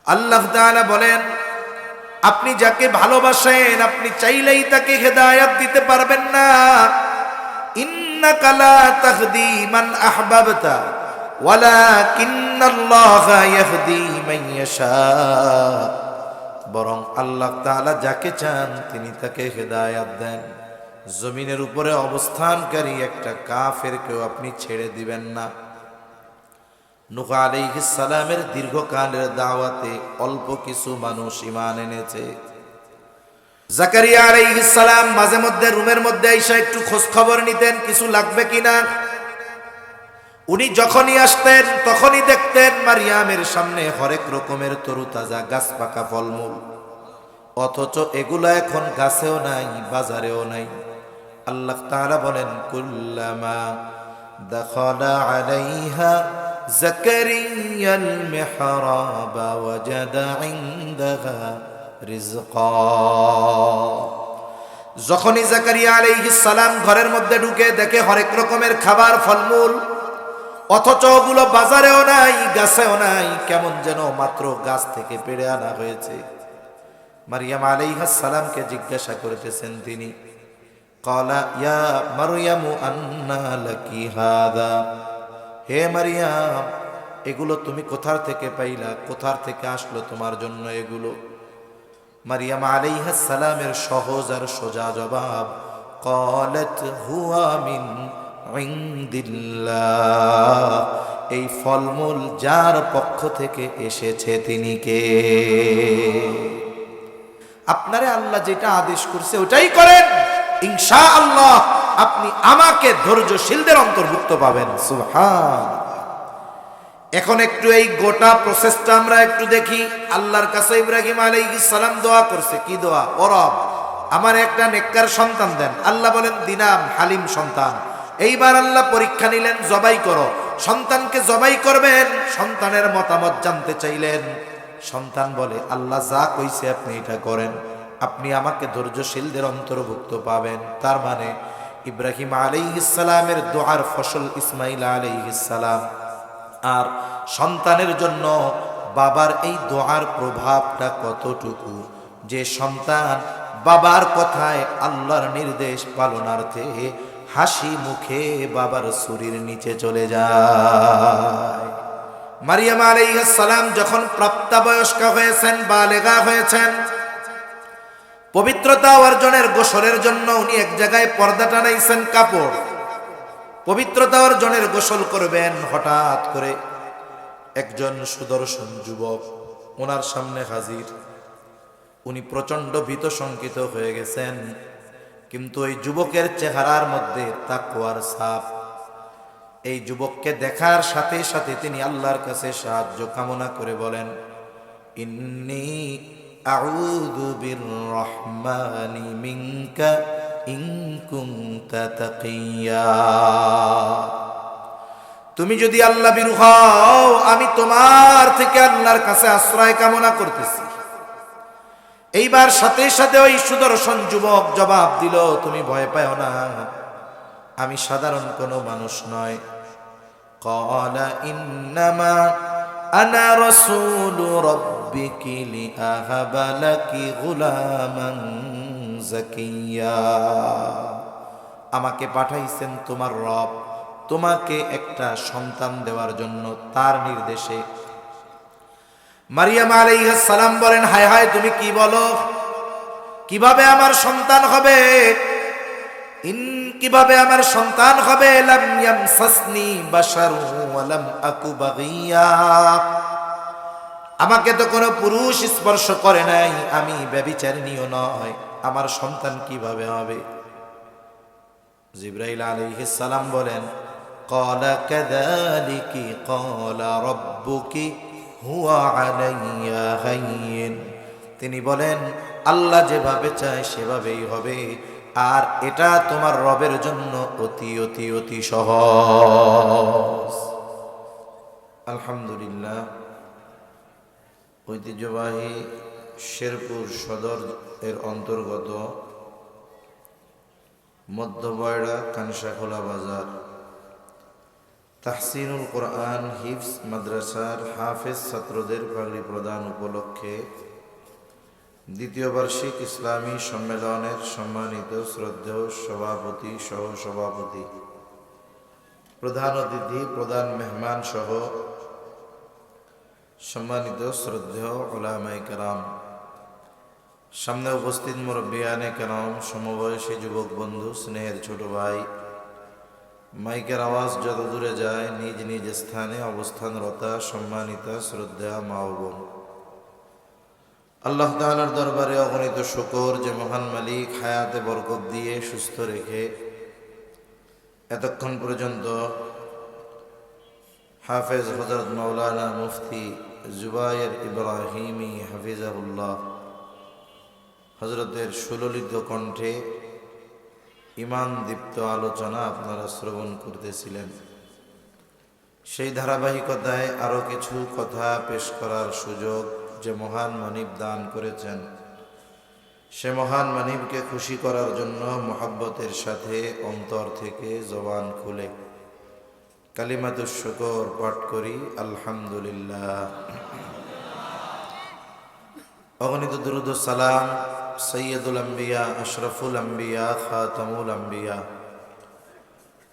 আল্লাহ তাআলা বলেন, আপনি যাকে ভালোবাসেন আপনি চাইলেই তাকে হেদায়েত দিতে পারবেন না। ইন্নাকা লা তাহদি মান আহবাবতা ওয়ালাকিন্নাল্লাহা ইয়াহদি মান ইয়াশা। বরং আল্লাহ তাআলা যাকে চান তিনি তাকে হেদায়েত দেন। জমিনের উপরে অবস্থানকারী একটা কাফেরকেও আপনি ছেড়ে দিবেন না। নূহ আলাইহিস সালামের দীর্ঘকালের দাওয়াতে অল্প কিছু মানুষ ঈমান এনেছে। জাকারিয়া আলাইহিস সালাম মাঝে মধ্যে রুমের মধ্যে আইসা একটু খোঁজ খবর নিতেন কিছু লাগবে কিনা। উনি যখনই আসতেন তখনই দেখতেন মারিয়ামের সামনে হরেক রকমের তরুতাজা গাছ পাকা ফলমূল, অথচ এগুলা এখন গাছেও নাই বাজারেও নাই। আল্লাহ তাআলা বলেন, কুল্লামা দাখালা আলাইহা জাকারিয়াল মিহরাবা ওয়াজাদা ইনদাহা রিজকা। যখনই জাকারিয়া আলাইহিস সালাম ঘরের মধ্যে ঢুকে দেখে হরেক রকমের খাবার ফলমূল, অথচ ওগুলো বাজারেও নাই গাছেও নাই, কেমন যেন মাত্র গাছ থেকে পেড়ে আনা হয়েছে। মারিয়াম আলাইহিস সালামকে জিজ্ঞাসা করতেছেন তিনি, ক্বালা ইয়া মারইয়ামু আন্না লাকি হাযা। হে মারিয়াম, এগুলো তুমি কোথা থেকে পাইলা, কোথা থেকে আসলো তোমার জন্য এগুলো? মারিয়াম আলাইহিস সালামের সহজ আর সোজা জবাব, ক্বালাত হুয়া মিন ইনদিল্লাহ। এই ফলমূল যার পক্ষ থেকে এসেছে তিনি কে? আপনারে আল্লাহ যেটা আদেশ করছে ওটাই করেন, ইনশাআল্লাহ আপনি আমাকে ধৈর্যশীলদের অন্তর্ভুক্ত পাবেন। সুবহান। এখন একটু এই গোটা প্রসেসটা আমরা একটু দেখি। আল্লাহর কাছে ইব্রাহিম আলাইহিস সালাম দোয়া করছে, কি দোয়া? ও রব, আমার একটা নেককার সন্তান দেন। আল্লাহ বলেন, দিনাম, হালিম সন্তান। এইবার আল্লাহ পরীক্ষা নিলেন, জবাই করো। সন্তানকে জবাই করবেন, সন্তানের মতামত জানতে চাইলেন। সন্তান বলে, আল্লাহ যা কইছে আপনি এটা করেন, আপনি আমাকে ধৈর্যশীলদের অন্তর্ভুক্ত পাবেন। তার মানে ইব্রাহিম আলাইহিস সালামের দোয়ার ফসল ইসমাইল আলাইহিস সালাম। আর সন্তানের জন্য বাবার এই দোয়ার প্রভাবটা কতটুকু, যে সন্তান বাবার কথায় আল্লাহর নির্দেশ পালনার্থে হাসি মুখে বাবার ছুরির নিচে চলে যায়। মারিয়াম আলাইহিস সালাম যখন প্রাপ্তবয়স্কা হয়েছেন, বালেগা হয়েছেন, পবিত্রতা অর্জনের গোসলের জন্য উনি এক জায়গায় পর্দা টানাইছেন কাপড়, পবিত্রতা অর্জনের গোসল করবেন। হঠাৎ করে একজন সুদর্শন যুবক ওনার সামনে হাজির। উনি প্রচন্ড ভীত শঙ্কিত হয়ে গেছেন, কিন্তু ওই যুবকের চেহারার মধ্যে তাকওয়ার ছাপ। এই যুবককে দেখার সাথে সাথে তিনি আল্লাহর কাছে সাহায্য কামনা করে বলেন, ইন্নী আউযু বিররহমানি মিনকা ইন কুনতা তাকিয়া। তুমি যদি আল্লাহ বিরু হও, আমি তোমার থেকে আল্লাহর কাছে আশ্রয় কামনা করতেছি। এইবার সাথে সাথে ওই সুদর্শন যুবক জবাব দিল, তুমি ভয় পাও না, আমি সাধারণ কোনো মানুষ নয়। ক্বালা ইন্নামা আনা রাসূলু রাব্বিকি লিআহাবা লাকি গুলামান যাকিয়া। আমাকে পাঠাইছেন তোমার রব তোমাকে একটা সন্তান দেওয়ার জন্য, তার নির্দেশে। মারিয়াম আলাইহিস সালাম বলেন, হায় হায়, তুমি কি বলো? কিভাবে আমার সন্তান হবে? কিভাবে আমার সন্তান হবে? লাম ইয়ামসাসনি বাশারু ওয়া লাম আকু বাগিয়া। আমাকে তো কোনো পুরুষ স্পর্শ করে নাই, আমি ব্যভিচারিণীও নয়, আমার সন্তান কিভাবে হবে? জিবরাইল আলাইহিস সালাম বলেন, ক্বালা কাযালিকি ক্বালা রাব্বুকি হুয়া আলাইয়া হাইয়িন। তিনি বলেন, আল্লাহ যেভাবে চায় সেভাবেই হবে, আর এটা তোমার রবের জন্য অতি অতি অতি সহজ। আলহামদুলিল্লাহ। ঐতিহ্যবাহী শেরপুর সদর এর অন্তর্গত মধ্য বয়রা কানসাখোলা বাজার তাহসিনুল কোরআন হিফজ মাদ্রাসার হাফেজ ছাত্রদের পাগড়ি প্রদান উপলক্ষে দ্বিতীয় বার্ষিক ইসলামী সম্মেলনের সম্মানিত শ্রদ্ধেয় সভাপতি সহ সভাপতি, প্রধান অতিথি, প্রধান মেহমান সহ সম্মানিত শ্রদ্ধেয় উলামায়ে কেরাম, সামনে উপস্থিত মুরব্বিয়ানে কেরাম, সমবয়সী যুবক বন্ধু, স্নেহের ছোট ভাই, মাইকের আওয়াজ যত দূরে যায় নিজ নিজ স্থানে অবস্থানরতা সম্মানিতা শ্রদ্ধা মা ও বোন, আল্লাহ তাআলার দরবারে অগণিত শুকর যে মহান মালিক হায়াতে বরকত দিয়ে সুস্থ রেখে এতক্ষণ পর্যন্ত হাফেজ হযরত মাওলানা মুফতি জুবায়ের ইব্রাহিমি হাফিজাহুল্লাহ হযরতের সুললিত কণ্ঠে ঈমান দীপ্ত আলোচনা আপনারা শ্রবণ করতেছিলেন। সেই ধারাবাহিকতায় আরও কিছু কথা পেশ করার সুযোগ যে মহান মানিব দান করেছেন, সে মহান মানিবকে খুশি করার জন্য মোহাব্বতের সাথে অন্তর থেকে জবান খুলে কালিমাতুশ শুকর পাঠ করি আলহামদুলিল্লাহ। অগণিত দুরূদ ও সালাম সৈয়দুল আম্বিয়া, আশরাফুল আম্বিয়া, খাতামুল আম্বিয়া,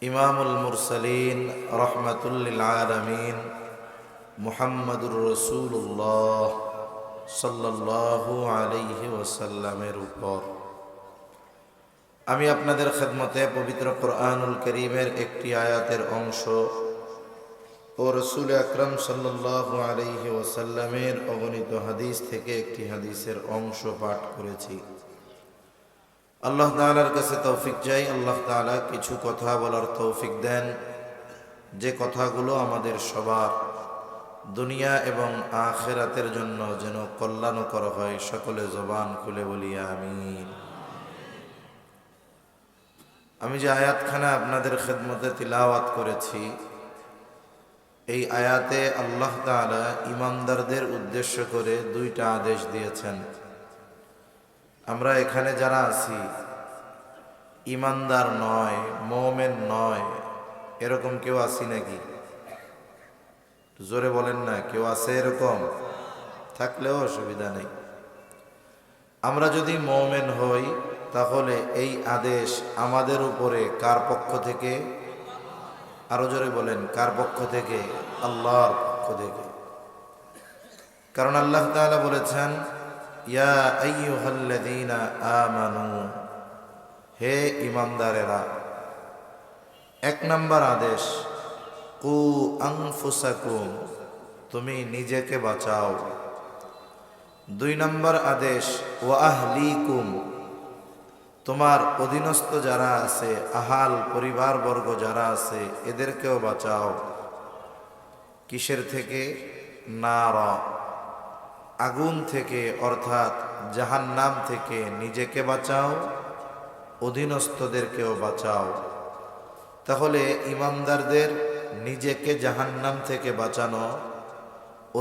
ইমামুল মুরসালিন, রহমাতুল লিল আলামিন, মুহাম্মাদুর রাসূলুল্লাহ সাল্লাল্লাহু আলাইহি ওয়াসাল্লামের উপর। আমি আপনাদের খেদমতে পবিত্র কোরআনুল কারীমের একটি আয়াতের অংশ ও রাসূল আকরাম সাল্লাল্লাহু আলাইহি ওয়াসাল্লামের অগণিত হাদিস থেকে একটি হাদিসের অংশ পাঠ করেছি। আল্লাহ তাআলার কাছে তৌফিক চাই, আল্লাহ তাআলা কিছু কথা বলার তৌফিক দেন, যে কথাগুলো আমাদের সবার দুনিয়া এবং আখিরাতের জন্য যেন কল্যাণকর হয়। সকলে জবান খুলে বলি আমিন। আমি যে আয়াতখানা আপনাদের খেদমতে তিলাওয়াত করেছি, এই আয়াতে আল্লাহ তাআলা ঈমানদারদের উদ্দেশ্য করে দুইটা আদেশ দিয়েছেন। আমরা এখানে যারা আছি ঈমানদার নয়, মুমিন নয়, এরকম কেউ আছি নাকি? জোরে বলেন না, কেউ আছে এরকম? থাকলেও অসুবিধা নেই। আমরা যদি মুমিন হই তাহলে এই আদেশ আমাদের উপরে কার পক্ষ থেকে? আরো জোরে বলেন, কার পক্ষ থেকে? আল্লাহর পক্ষ থেকে। কারণ আল্লাহ তাআলা বলেছেন, ইয়া আইয়ুহাল্লাযীনা আমানু, হে ঈমানদারেরা। এক নাম্বার আদেশ, কু আনফুসাকুম, তুমি নিজেকে বাঁচাও। দুই নাম্বার আদেশ, ওয়া আহলিকুম, তোমার অধীনস্থ যারা আছে, আহাল পরিবারবর্গ যারা আছে, এদেরকেও বাঁচাও। কিসের থেকে? নারা, আগুন থেকে, অর্থাৎ জাহান্নাম থেকে নিজেকে বাঁচাও, অধীনস্থদেরকেও বাঁচাও। তাহলে ঈমানদারদের নিজেকে জাহান্নাম থেকে বাঁচানো,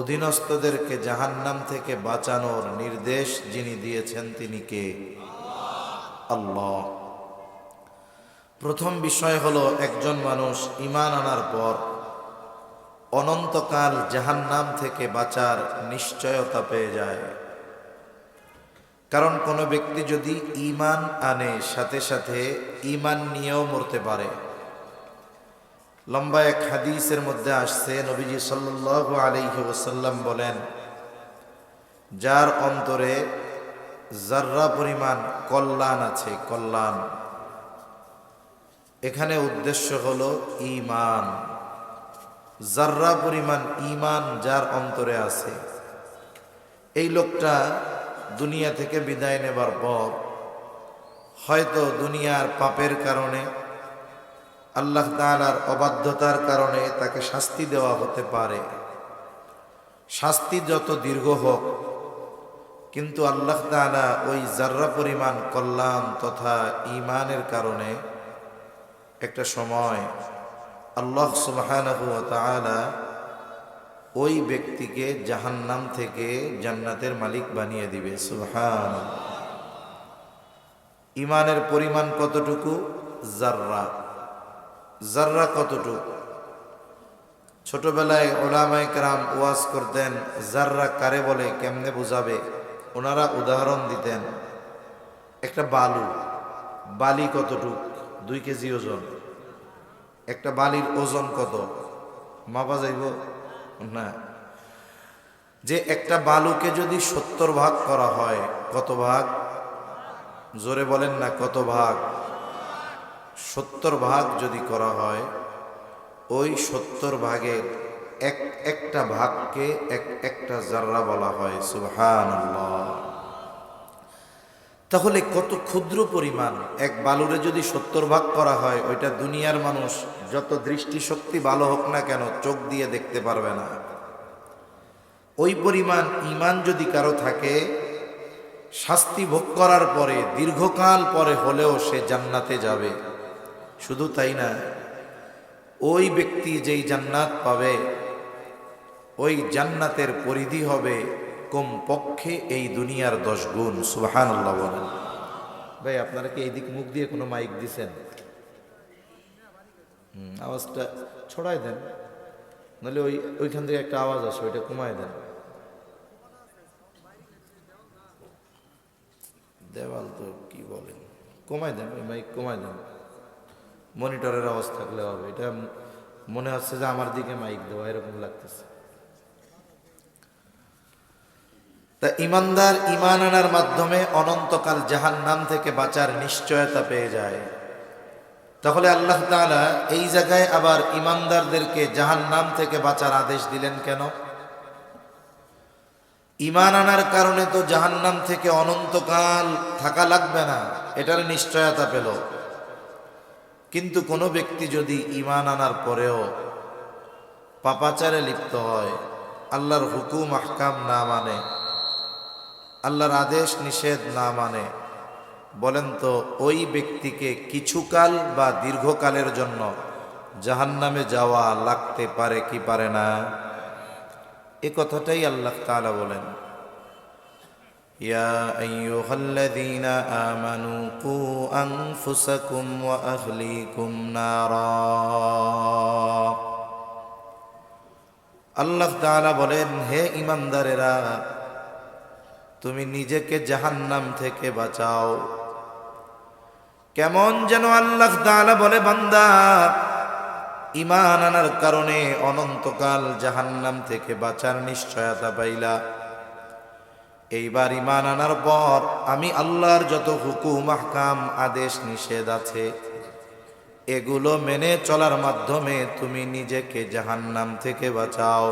অধীনস্থদেরকে জাহান্নাম থেকে বাঁচানোর নির্দেশ যিনি দিয়েছেন তিনি কে? আল্লাহ। প্রথম বিষয় হলো, একজন মানুষ ঈমান আনার পর অনন্তকাল জাহান্নাম থেকে বাঁচার নিশ্চয়তা পেয়ে যায়। কারণ কোনো ব্যক্তি যদি ঈমান আনে, সাথে সাথে ঈমান নিয়েও মরতে পারে। লম্বা এক হাদিসের মধ্যে আসছে, নবীজি সাল্লাল্লাহু আলাইহি ওয়াসাল্লাম বলেন, যার অন্তরে যাররা পরিমাণ কল্যাণ আছে, কল্যাণ, এখানে উদ্দেশ্য হলো ঈমান। যাররা পরিমাণ ঈমান যার অন্তরে আছে, এই লোকটা দুনিয়া থেকে বিদায় নেবার পর হয়তো দুনিয়ার পাপের কারণে, আল্লাহ তাআলার অবাধ্যতার কারণে তাকে শাস্তি দেওয়া হতে পারে। শাস্তি যত দীর্ঘ হোক, কিন্তু আল্লাহ তাআলা ওই যাররা পরিমাণ কল্যাণ তথা ঈমানের কারণে একটা সময় আল্লাহ সুবহানাহু ওয়া তাআলা ওই ব্যক্তিকে জাহান্নাম থেকে জান্নাতের মালিক বানিয়ে দিবে। সুবহানাল্লাহ। ঈমানের পরিমাণ কতটুকু? যাররা। যাররা কতটুকু? ছোটবেলায় ওলামায়ে কেরাম ওয়াজ করতেন, যাররা কারে বলে কেমনে বুঝাবে, ওনারা উদাহরণ দিতেন। একটা বালি কতটুক? 2 কেজি ওজন। একটা বালির ওজন কত মাপা যাইব না? যে একটা বালুকে যদি 70 ভাগ করা হয়, কত ভাগ? জোরে বলেন না, কত ভাগ? 70 ভাগ যদি করা হয়, ওই 70 ভাগের একটা ভাগকে একটা জাররা বলা হয়। সুবহানাল্লাহ। তাহলে কত ক্ষুদ্র পরিমাণ! এক বালুরে যদি 70 ভাগ করা হয়, ওইটা দুনিয়ার মানুষ যত দৃষ্টিশক্তি ভালো হোক না কেন চোখ দিয়ে দেখতে পারবে না। ওই পরিমাণ ঈমান যদি কারো থাকে, শাস্তি ভোগ করার পরে দীর্ঘকাল পরে হলেও সে জান্নাতে যাবে। শুধু তাই না, ওই ব্যক্তি যেই জান্নাত পাবে, ওই জান্নাতের পরিধি হবে কমপক্ষে এই দুনিয়ার 10 গুণ। সুবহানাল্লাহ বলেন। ভাই, আপনারা কি এইদিক মুখ দিয়ে কোনো মাইক দিছেন? আওয়াজটা ছড়াই দেন, নাহলে ওইখান থেকে একটা আওয়াজ আসে, ওইটা কমায় দেন। দেওয়াল তো কি বলেন, কমায় দেন, ওই মাইক কমায় দেন। মনিটরের আওয়াজ থাকলে হবে। এটা মনে হচ্ছে যে আমার দিকে মাইক দেওয়া, এরকম লাগতেছে। তা ইমানদার ঈমান আনার মাধ্যমে অনন্তকাল জাহান্নাম থেকে বাঁচার নিশ্চয়তা পেয়ে যায়। তাহলে আল্লাহ তাআলা এই জায়গায় আবার ঈমানদারদেরকে জাহান্নাম থেকে বাঁচার আদেশ দিলেন কেন? ঈমান আনার কারণে তো জাহান্নাম থেকে অনন্তকাল থাকা লাগবে না, এটার নিশ্চয়তা পেল। কিন্তু কোনো ব্যক্তি যদি ঈমান আনার পরেও পাপাচারে লিপ্ত হয়, আল্লাহর হুকুম আহকাম না মানে, আল্লাহর আদেশ নিষেধ না মানে, বলেন তো ওই ব্যক্তিকে কিছুকাল বা দীর্ঘকালের জন্য জাহান্নামে যাওয়া লাগতে পারে কি পারে না? এ কথাটাই আল্লাহ তাআলা বলেন, ইয়া আইয়ুহাল্লাযীনা আমানু কু আনফুসাকুম ওয়া আহলিকুম নারা। আল্লাহ তাআলা বলেন, হে ঈমানদারেরা, তুমি নিজেকে জাহান্নাম থেকে বাঁচাও। কেমন যেন আল্লাহ তাআলা বলে, বান্দা ঈমান আনার কারণে অনন্তকাল জাহান্নাম থেকে বাঁচার নিশ্চয়তা পাইলা। এইবার ঈমান আনার পর আমি আল্লাহর যত হুকুম আহকাম আদেশ নিষেধ আছে, এগুলো মেনে চলার মাধ্যমে তুমি নিজেকে জাহান্নাম থেকে বাঁচাও।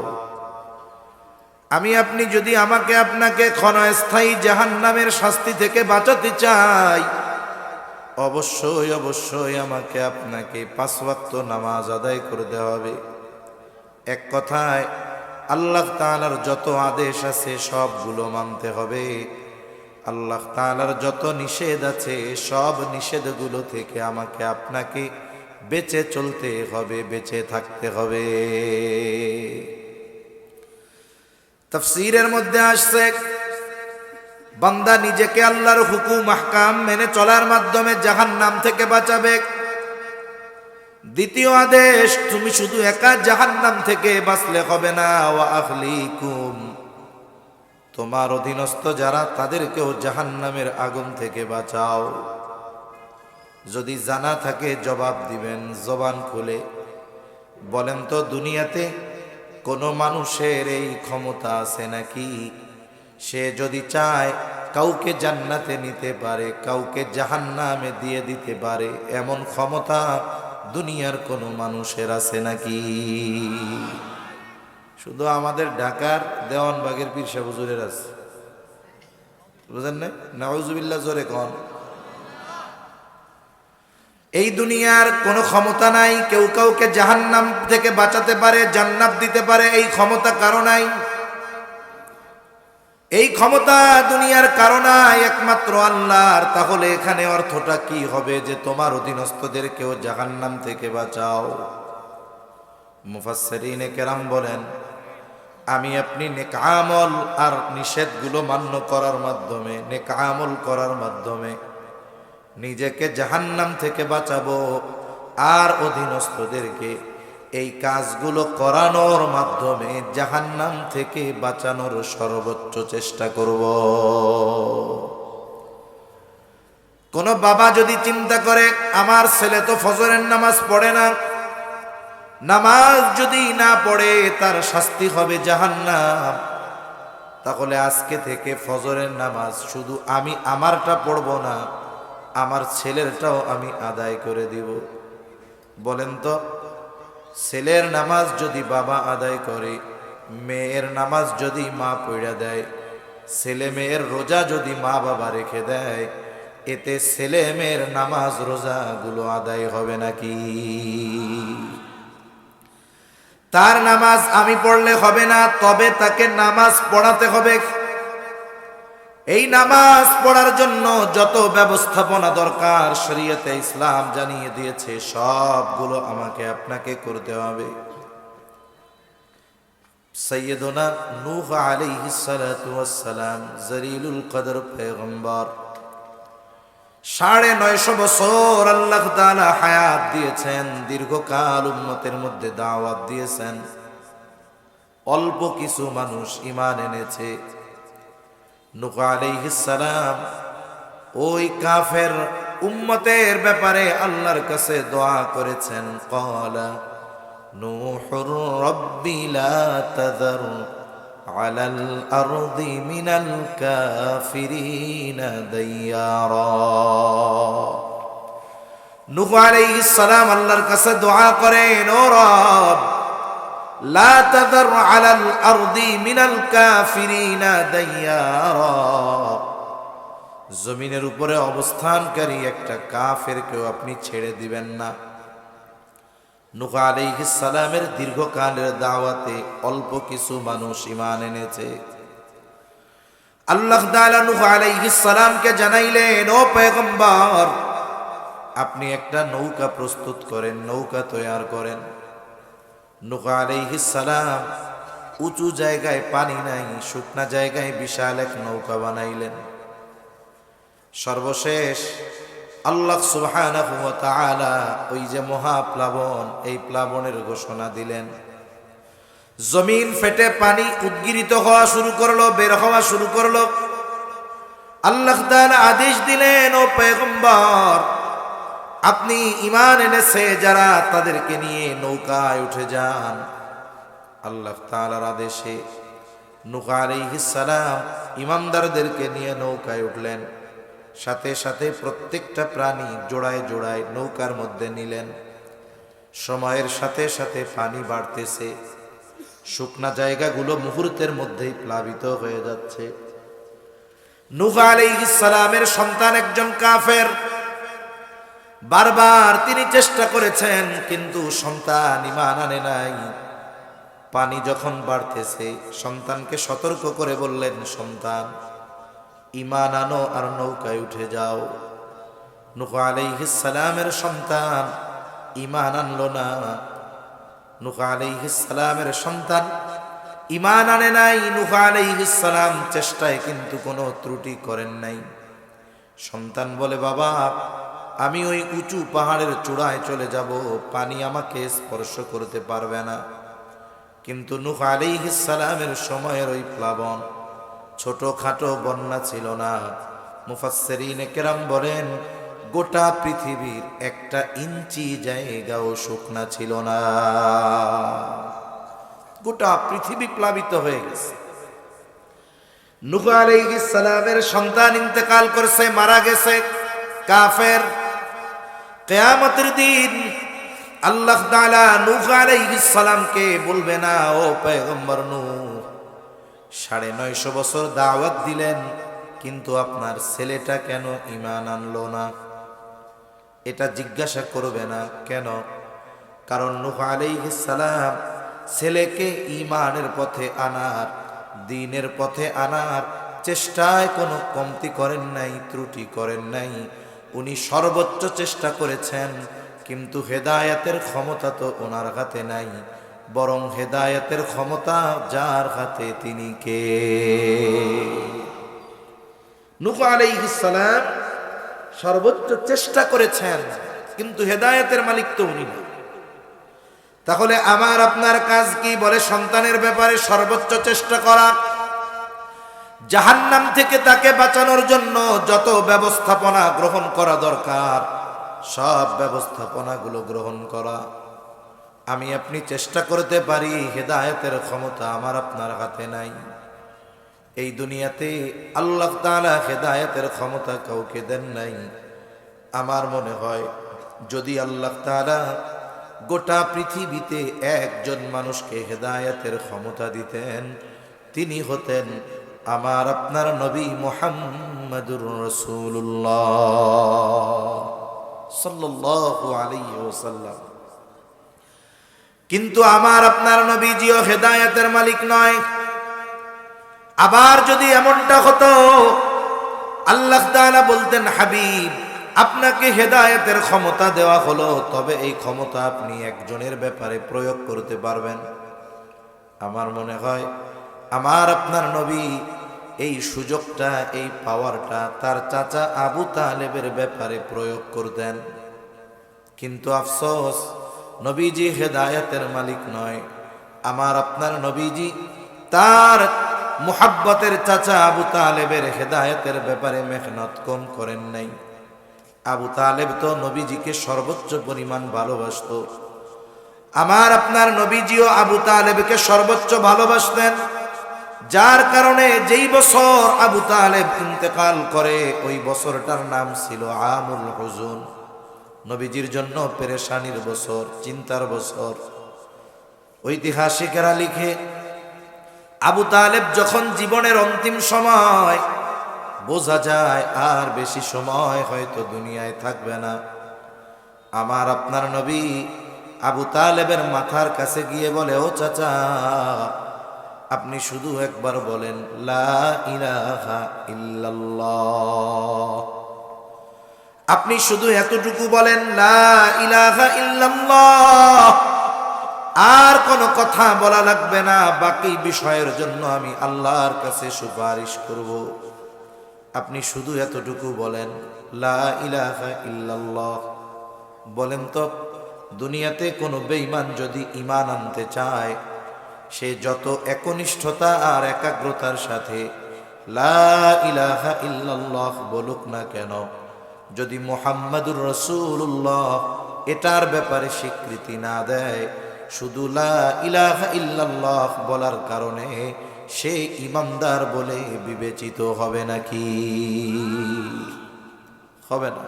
আমি আপনি যদি আমাকে আপনাকে ক্ষণস্থায়ী জাহান্নামের শাস্তি থেকে বাঁচাতে চাই, অবশ্যই অবশ্যই আমাকে আপনাকে 5 ওয়াক্ত নামাজ আদায় করতে হবে। এক কথায় আল্লাহ তাআলার যত আদেশ আছে সবগুলো মানতে হবে। আল্লাহ তাআলার যত নিষেধ আছে সব নিষেধগুলো থেকে আমাকে আপনাকে বেঁচে চলতে হবে, বেঁচে থাকতে হবে। তাফসীরের মধ্যে আসছে, বান্দা নিজেকে আল্লাহর হুকুম আহকাম মেনে চলার মাধ্যমে জাহান্নাম থেকে বাঁচাবে। দ্বিতীয় আদেশ, তুমি শুধু একা জাহান্নাম থেকে বাঁচলে হবে না, ওয়া আহলিকুম, তোমার অধীনস্থ যারা তাদেরকেও জাহান্নামের আগুন থেকে বাঁচাও। যদি জানা থাকে জবাব দিবেন জবান খুলে। বলেন তো, দুনিয়াতে কোনো মানুষের এই ক্ষমতা আছে নাকি সে যদি চায় কাউকে জান্নাতে নিতে পারে, কাউকে জাহান্নামে দিয়ে দিতে পারে? এমন ক্ষমতা দুনিয়ার কোনো মানুষের আছে নাকি? শুধু আমাদের ঢাকার দেওয়ানবাগের পীর সাহেব হুজুরের আছে, বুঝেন না? নাউজুবিল্লাহ, জোরে কোন। এই দুনিয়ার কোনো ক্ষমতা নাই কেউ কাউকে জাহান্নাম থেকে বাঁচাতে পারে, জান্নাত দিতে পারে, এই ক্ষমতা কারো নাই। এই ক্ষমতা দুনিয়ার কারো নাই, একমাত্র আল্লাহর। তাহলে এখানে অর্থটা কি হবে যে তোমার অধীনস্থদেরকেও জাহান্নাম থেকে বাঁচাও? মুফাসসিরিনে কেরাম বলেন, আমি আপনি নেক আমল আর নিষেধগুলো মান্য করার মাধ্যমে, নেক আমল করার মাধ্যমে নিজেকে জাহান্নাম থেকে বাঁচাবো, আর অধীনস্থদেরকে এই কাজগুলো করানোর মাধ্যমে জাহান্নাম থেকে বাঁচানোর সর্বোচ্চ চেষ্টা করব। কোন বাবা যদি চিন্তা করে আমার ছেলে তো ফজরের নামাজ পড়ে না, নামাজ যদি না পড়ে তার শাস্তি হবে জাহান্নাম, তাহলে আজকে থেকে ফজরের নামাজ শুধু আমি আমারটা পড়ব না, আমার ছেলেরটাও আমি আদায় করে দিব। বলেন তো, ছেলের নামাজ যদি বাবা আদায় করে, মেয়ের নামাজ যদি মা পড়া দেয়, ছেলে মেয়ের রোজা যদি মা বাবা রেখে দেয়, এতে ছেলে মেয়ের নামাজ রোজাগুলো আদায় হবে নাকি? তার নামাজ আমি পড়লে হবে না, তবে তাকে নামাজ পড়াতে হবে। এই নামাজ পড়ার জন্য যত ব্যবস্থাপনা দরকার শরীয়তে ইসলাম জানিয়ে দিয়েছে, সবগুলো আমাকে আপনাকে করতে হবে। সৈয়দনা নূহ আলাইহিস সালাতু ওয়াস সালাম, জলিলুল কদর পয়গম্বর, 950 বছর আল্লাহ তাআলা হায়াত দিয়েছেন, দীর্ঘকাল উম্মতের মধ্যে দাওয়াত দিয়েছেন। অল্প কিছু মানুষ ঈমান এনেছে। নূহ আলাইহিস সালাম ওই কাফের উম্মতের ব্যাপারে আল্লাহর কাছে দোয়া করেছেন, ক্বালা নূহুর রাব্বি লা তাযার আলাল আরদি মিনাল কাফিরিনা দাইয়ারা। নূহ আলাইহিস সালাম আল্লাহর কাছে দোয়া করেন, ও রব, লা তাযার আলাল আরদি মিনাল কাফিরিনা দাইয়ারা, জমিনের উপরে অবস্থানকারী একটা কাফেরকেও আপনি ছেড়ে দিবেন না। নূহ আলাইহিস সালামের দীর্ঘকালের দাওয়াতে অল্প কিছু মানুষ ঈমান এনেছে। আল্লাহ তাআলা নূহ আলাইহিস সালামকে জানাইলেন, ও পয়গম্বর, আপনি একটা নৌকা প্রস্তুত করেন, নৌকা তৈরি করেন। নূহ আলাইহিস সালাম উঁচু জায়গায় পানি নাই, শুকনা জায়গায় বিশাল এক নৌকা বানাইলেন। সর্বশেষ আল্লাহ সুবহানাহু ওয়া তাআলা ওই যে মহাপ্লাবন, এই প্লাবনের ঘোষণা দিলেন। জমিন ফেটে পানি উদ্গীরিত হওয়া শুরু করলো, বের হওয়া শুরু করলো। আল্লাহ তাআলা আদেশ দিলেন, ও পয়গম্বর, আপনি ঈমান এনেছে যারা, তাদেরকে নিয়ে নৌকায় উঠে যান। আল্লাহ তাআলার আদেশে নূহ আলাইহিস সালাম ঈমানদারদেরকে নিয়ে নৌকায় উঠলেন। সাথে সাথে প্রত্যেকটা প্রাণী জোড়ায় জোড়ায় নৌকার মধ্যে নিলেন। সময়ের সাথে সাথে পানি বাড়তেছে, শুকনা জায়গাগুলো মুহূর্তের মধ্যেই প্লাবিত হয়ে যাচ্ছে। নূহ আলাইহিস সালামের সন্তান একজন কাফের, বারবার তিনি চেষ্টা করেছেন, কিন্তু সন্তান ঈমান আনে নাই। পানি যখন বাড়তেছে, সন্তানকে সতর্ক করে বললেন, সন্তান, ঈমান আনো আর নৌকায় উঠে যাও। নূহ আলাইহিস সালামের সন্তান ঈমান আনলো না। নূহ আলাইহিস সালামের সন্তান ঈমান আনে নাই। নূহ আলাইহিস সালাম চেষ্টায় কিন্তু কোনো ত্রুটি করেন নাই। সন্তান বলে, বাবা, আমি ওই উঁচু পাহাড়ের চূড়ায় চলে যাব, পানি আমাকে স্পর্শ করতে পারবে না। কিন্তু নূহ আলাইহিস সালামের সময়ের ওই প্লাবন ছোটখাটো বন্যা ছিল না। মুফাসসিরিনে কেরাম বলেন, গোটা পৃথিবীর 1 ইঞ্চি জায়গাও শুকনা ছিল না। গোটা পৃথিবী প্লাবিত হয়ে গেছে। নূহ আলাইহিস সালামের সন্তান ইন্তেকাল করছে, মারা গেছে, কাফের। কিয়ামতের দিন আল্লাহ তাআলা নূহ আলাইহিস সালামকে বলবে না, ও পয়গম্বর নূহ, 950 বছর দাওয়াত দিলেন, কিন্তু আপনার ছেলেটা কেন ঈমান আনলো না? এটা জিজ্ঞাসা করবে না। কেন? কারণ নূহ আলাইহিস সালাম ছেলেকে ঈমানের পথে আনার, দ্বীনের পথে আনার চেষ্টায় কোনো কমতি করেন নাই, ত্রুটি করেন নাই। উনি সর্বোচ্চ চেষ্টা করেছেন, কিন্তু হেদায়েতের ক্ষমতা তো ওনার হাতে নাই, বরং হেদায়েতের ক্ষমতা যার হাতে তিনি কে? নূহ আলাইহিস সালাম সর্বোচ্চ চেষ্টা করেছেন, কিন্তু হেদায়েতের মালিক তো উনি না। তাহলে আমার আপনার কাজ কি? বলে সন্তানের ব্যাপারে সর্বোচ্চ চেষ্টা করা, জাহান্নাম থেকে তাকে বাঁচানোর জন্য যত ব্যবস্থাপনা গ্রহণ করা দরকার সব ব্যবস্থাপনাগুলো গ্রহণ করা। আমি আপনি চেষ্টা করতে পারি, হেদায়েতের ক্ষমতা আমার আপনার হাতে নাই। এই দুনিয়াতে আল্লাহ তাআলা হেদায়েতের ক্ষমতা কাউকে দেন নাই। আমার মনে হয় যদি আল্লাহ তাআলা গোটা পৃথিবীতে একজন মানুষকে হেদায়েতের ক্ষমতা দিতেন, তিনি হতেন আমার আপনার নবী মুহাম্মদুর রাসূলুল্লাহ সাল্লাল্লাহু আলাইহি ওয়াসাল্লাম। কিন্তু আমার আপনার নবীজিও হেদায়েতের মালিক নয়। আবার যদি এমনটা হতো, আল্লাহ তাআলা বলতেন, হাবিব আপনাকে হেদায়েতের ক্ষমতা দেওয়া হলো, তবে এই ক্ষমতা আপনি একজনের ব্যাপারে প্রয়োগ করতে পারবেন। আমার মনে হয় আমার আপনার নবী এই সুযোগটা, এই পাওয়ারটা তার চাচা আবু তালেবের ব্যাপারে প্রয়োগ করতেন। কিন্তু আফসোস, নবীজি হেদায়েতের মালিক নয়। আমার আপনার নবীজি তার মুহাব্বতের চাচা আবু তালেবের হেদায়েতের ব্যাপারে মেহনত কম করেন নাই। আবু তালেব তো নবীজিকে সর্বোচ্চ পরিমাণ ভালোবাসত। আমার আপনার নবীজিও আবু তালেবকে সর্বোচ্চ ভালোবাসতেন, যার কারণে যেই বছর আবু তালেব ইন্তেকাল করে ওই বছরটার নাম ছিল আমুল হুজুন। নবীজির জন্য পেরেশানির বছর, চিন্তার বছর। ঐতিহাসিকেরা লিখে, আবু তালেব যখন জীবনের অন্তিম সময়, বোঝা যায় আর বেশি সময় হয়তো দুনিয়ায় থাকবে না, আমার আপনার নবী আবু তালেবের মাথার কাছে গিয়ে বলে, ও চাচা আপনি শুধু একবার বলেন লা ইলাহা ইল্লাল্লাহ। আপনি শুধু এতটুকু বলেন লা ইলাহা ইল্লাল্লাহ, আর কোনো কথা বলা লাগবে না, বাকি বিষয়ের জন্য আমি আল্লাহর কাছে সুপারিশ করব। আপনি শুধু এতটুকু বলেন লা ইলাহা ইল্লাল্লাহ। বলেন তো, দুনিয়াতে কোনো বেঈমান যদি ঈমান আনতে চায়, সে যত একনিষ্ঠতা আর একাগ্রতার সাথে লা ইলাহা ইল্লাল্লাহ বলুক না কেন, যদি মুহাম্মাদুর রাসূলুল্লাহ এটার ব্যাপারে স্বীকৃতি না দেয়, শুধু লা ইলাহা ইল্লাল্লাহ বলার কারণে সে ঈমানদার বলে বিবেচিত হবে নাকি? হবে না।